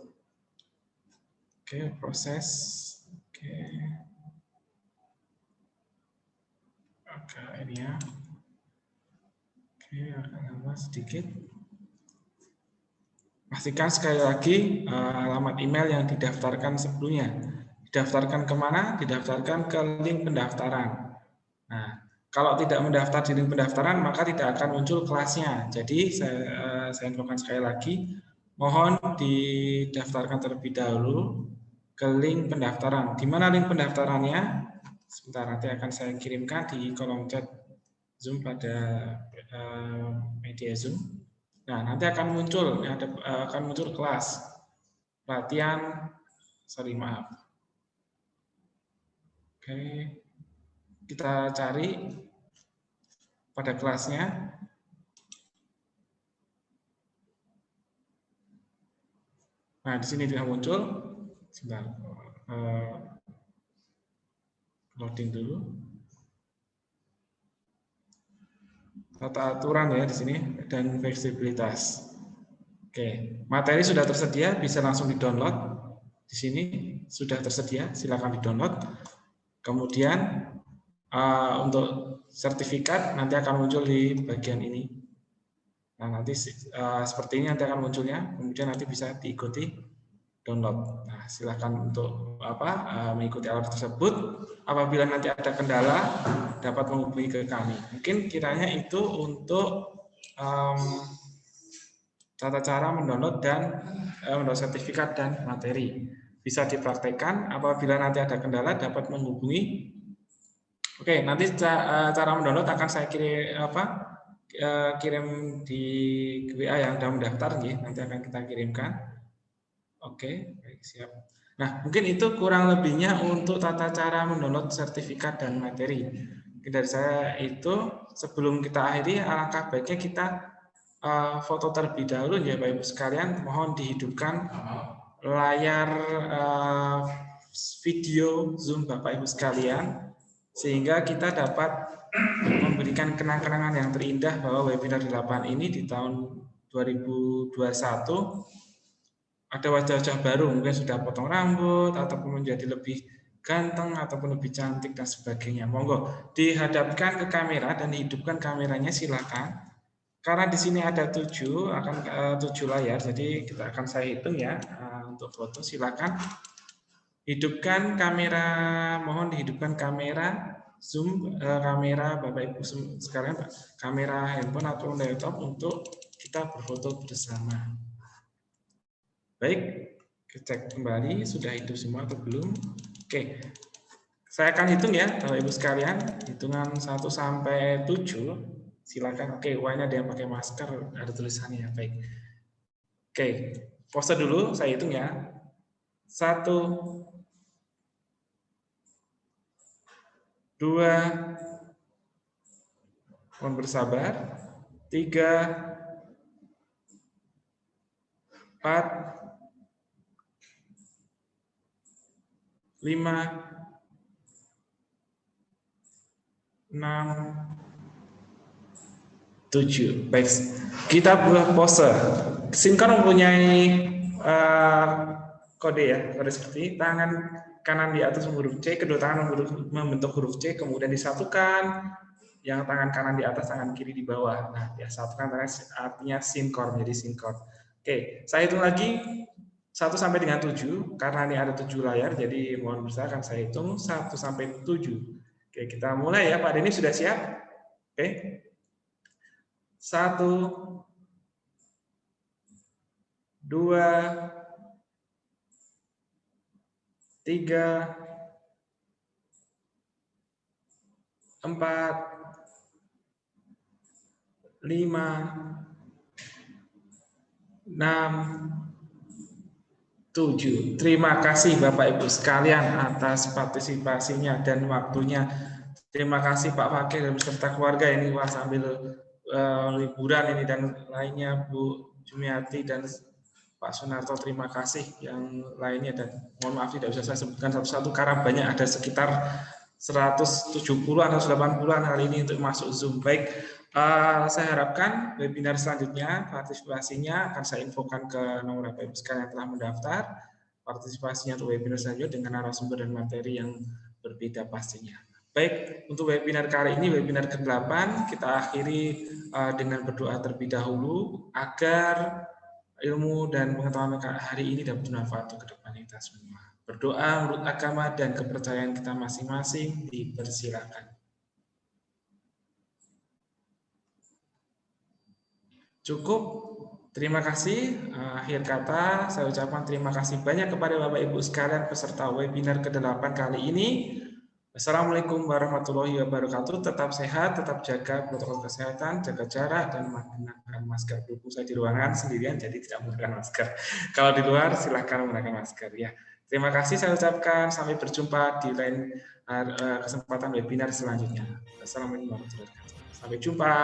Oke, proses. Oke, ini ya. Oke, akan lama sedikit. Pastikan sekali lagi alamat email yang didaftarkan sebelumnya. Didaftarkan kemana? Didaftarkan ke link pendaftaran. Nah, kalau tidak mendaftar di link pendaftaran, maka tidak akan muncul kelasnya. Jadi saya infokan sekali lagi, mohon didaftarkan terlebih dahulu ke link pendaftaran. Di mana link pendaftarannya? Sebentar, nanti akan saya kirimkan di kolom chat Zoom pada media Zoom. Nah, nanti akan muncul kelas pelatihan. Oke, kita cari pada kelasnya. Nah, di sini tidak muncul. Sebentar, loading dulu. Tata aturan ya di sini dan fleksibilitas. Oke, materi sudah tersedia, bisa langsung di-download. Di sini sudah tersedia, silakan di-download. Kemudian untuk sertifikat nanti akan muncul di bagian ini. Nah, nanti seperti ini nanti akan munculnya, kemudian nanti bisa diikuti download. Nah, silakan untuk mengikuti alur tersebut. Apabila nanti ada kendala, dapat menghubungi ke kami. Mungkin kiranya itu untuk tata cara mendownload dan mendownload sertifikat dan materi. Bisa dipraktekkan. Apabila nanti ada kendala, dapat menghubungi. Oke, nanti cara mendownload akan saya kirim di WA yang sudah mendaftar, nanti akan kita kirimkan. Oke, baik, siap. Nah, mungkin itu kurang lebihnya untuk tata cara mendownload sertifikat dan materi. Dari saya itu, sebelum kita akhiri, alangkah baiknya kita foto terlebih dahulu ya Bapak Ibu sekalian. Mohon dihidupkan layar video Zoom Bapak Ibu sekalian, sehingga kita dapat memberikan kenang-kenangan yang terindah bahwa webinar 8 ini di tahun 2021 ada wajah-wajah baru, mungkin sudah potong rambut ataupun menjadi lebih ganteng ataupun lebih cantik dan sebagainya. Monggo dihadapkan ke kamera dan dihidupkan kameranya, silakan. Karena di sini ada 7 layar, jadi kita akan saya hitung ya untuk foto. Silakan hidupkan kamera, mohon dihidupkan kamera Zoom, kamera Bapak Ibu sekalian, kamera handphone atau laptop untuk kita berfoto bersama. Baik, kita cek kembali sudah hidup semua atau belum. Oke, saya akan hitung ya Bapak Ibu sekalian, hitungan 1 sampai 7. Silakan. Oke, wah-nya ada yang pakai masker, ada tulisannya. Baik. Oke, pose dulu, saya hitung ya. 1, 2, mohon bersabar. 3, 4, 5, 6, 7. Baik, kita buat pose. Sinkron mempunyai kode ya, kode seperti tangan kanan di atas huruf C, kedua tangan membentuk huruf C, kemudian disatukan, yang tangan kanan di atas, tangan kiri di bawah. Nah, ya satukan artinya sinkron, jadi sinkron. Oke, saya hitung lagi 1 sampai dengan 7, karena ini ada 7 layar, jadi mohon bersabar akan saya hitung 1 sampai 7. Oke, kita mulai ya, Pak Denny sudah siap? Oke. 1, 2, 3, 4, 5, 6, 7. Terima kasih Bapak Ibu sekalian atas partisipasinya dan waktunya. Terima kasih Pak Fakir dan beserta keluarga ini, wah sambil liburan ini dan lainnya, Bu Jumiati dan Pak Sunarto, terima kasih yang lainnya, dan mohon maaf tidak bisa saya sebutkan satu-satu karena banyak, ada sekitar 170-an atau 80-an hari ini untuk masuk Zoom. Baik, saya harapkan webinar selanjutnya partisipasinya akan saya infokan ke nomor Bapak Ibu sekalian yang telah mendaftar. Partisipasinya untuk webinar selanjutnya dengan narasumber dan materi yang berbeda pastinya. Baik, untuk webinar kali ini, webinar ke-8, kita akhiri dengan berdoa terlebih dahulu agar ilmu dan pengetahuan hari ini dapat bermanfaat untuk kedepan kita semua. Berdoa menurut agama dan kepercayaan kita masing-masing, dipersilakan. Cukup, terima kasih. Akhir kata, saya ucapkan terima kasih banyak kepada Bapak Ibu sekalian peserta webinar ke-8 kali ini. Assalamualaikum warahmatullahi wabarakatuh. Tetap sehat, tetap jaga protokol kesehatan, jaga jarak, dan menggunakan masker. Berhubung saya di ruangan sendirian, jadi tidak menggunakan masker. Kalau di luar, silahkan menggunakan masker. Ya, terima kasih saya ucapkan. Sampai berjumpa di lain kesempatan webinar selanjutnya. Assalamualaikum warahmatullahi wabarakatuh. Sampai jumpa.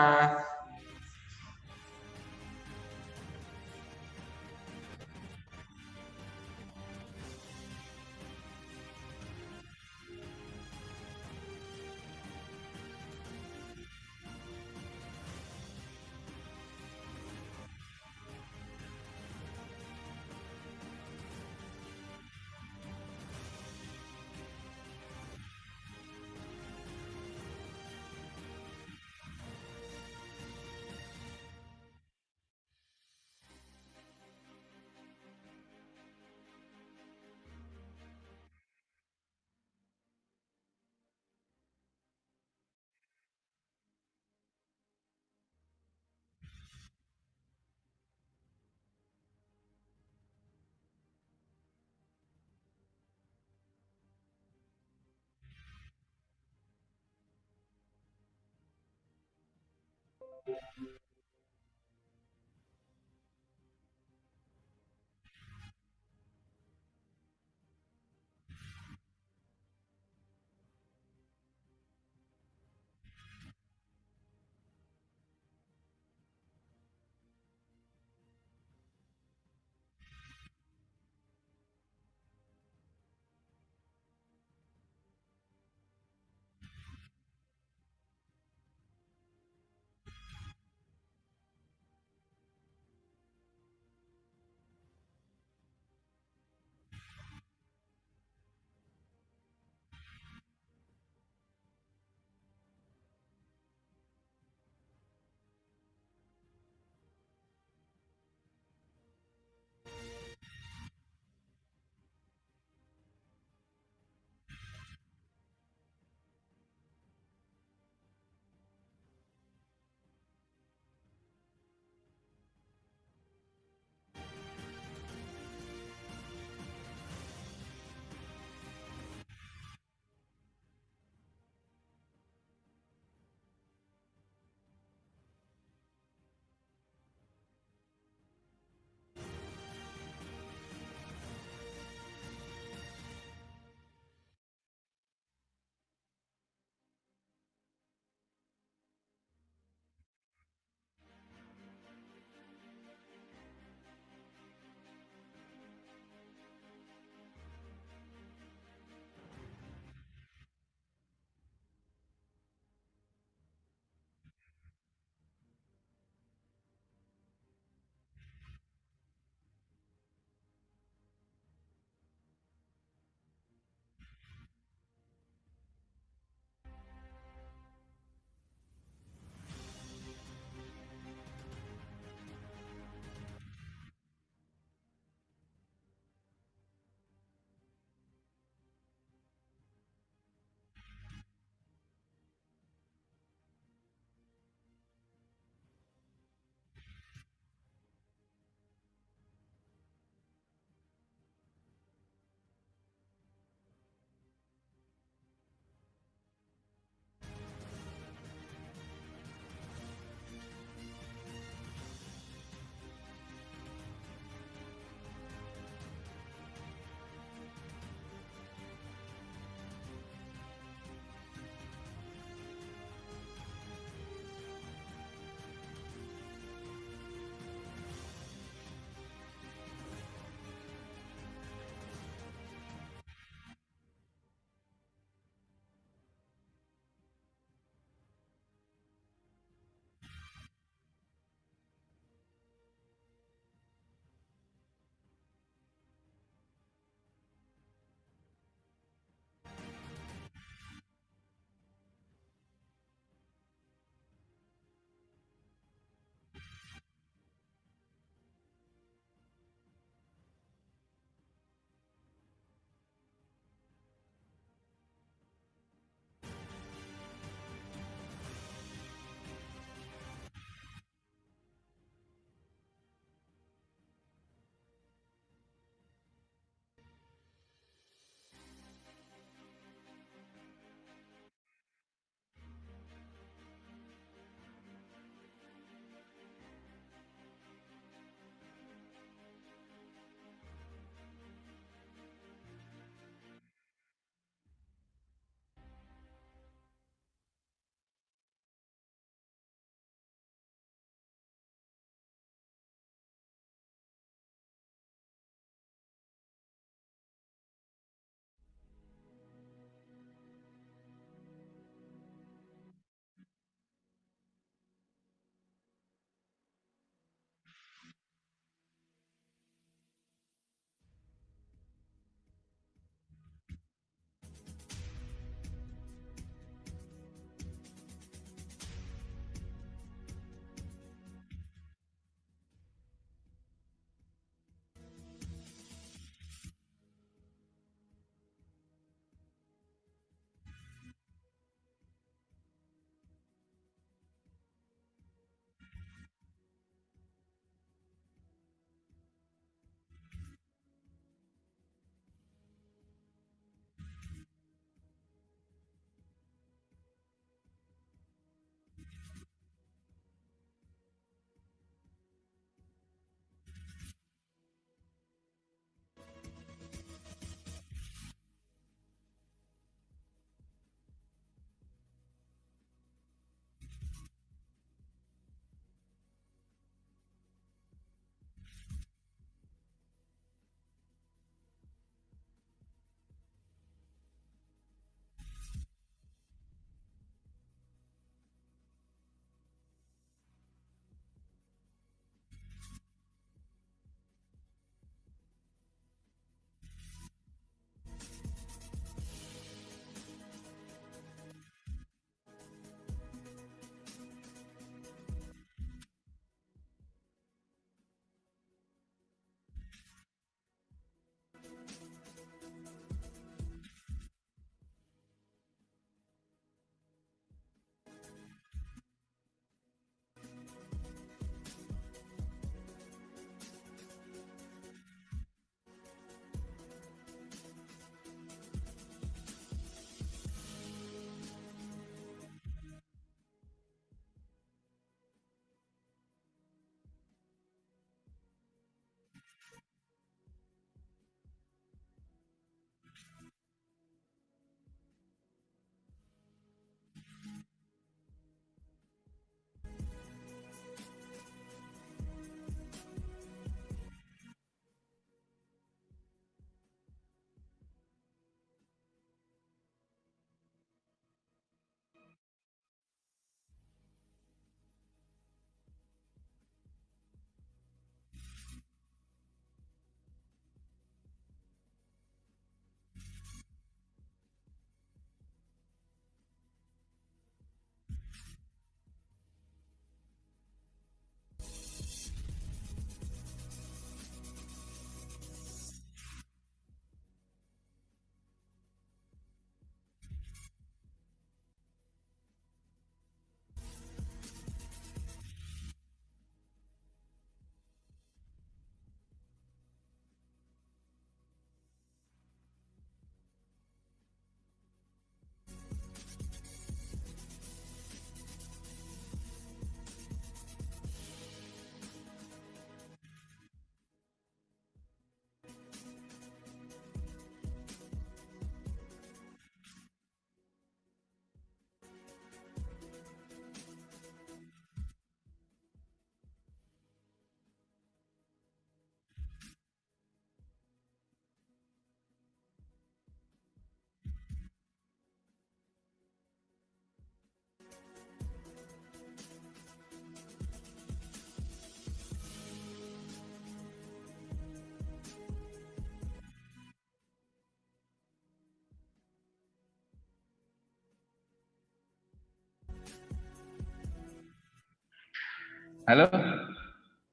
Halo?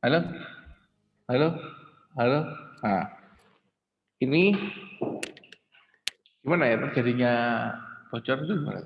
Halo? Halo? Halo? Nah, ini gimana ya terjadinya bocor itu gimana?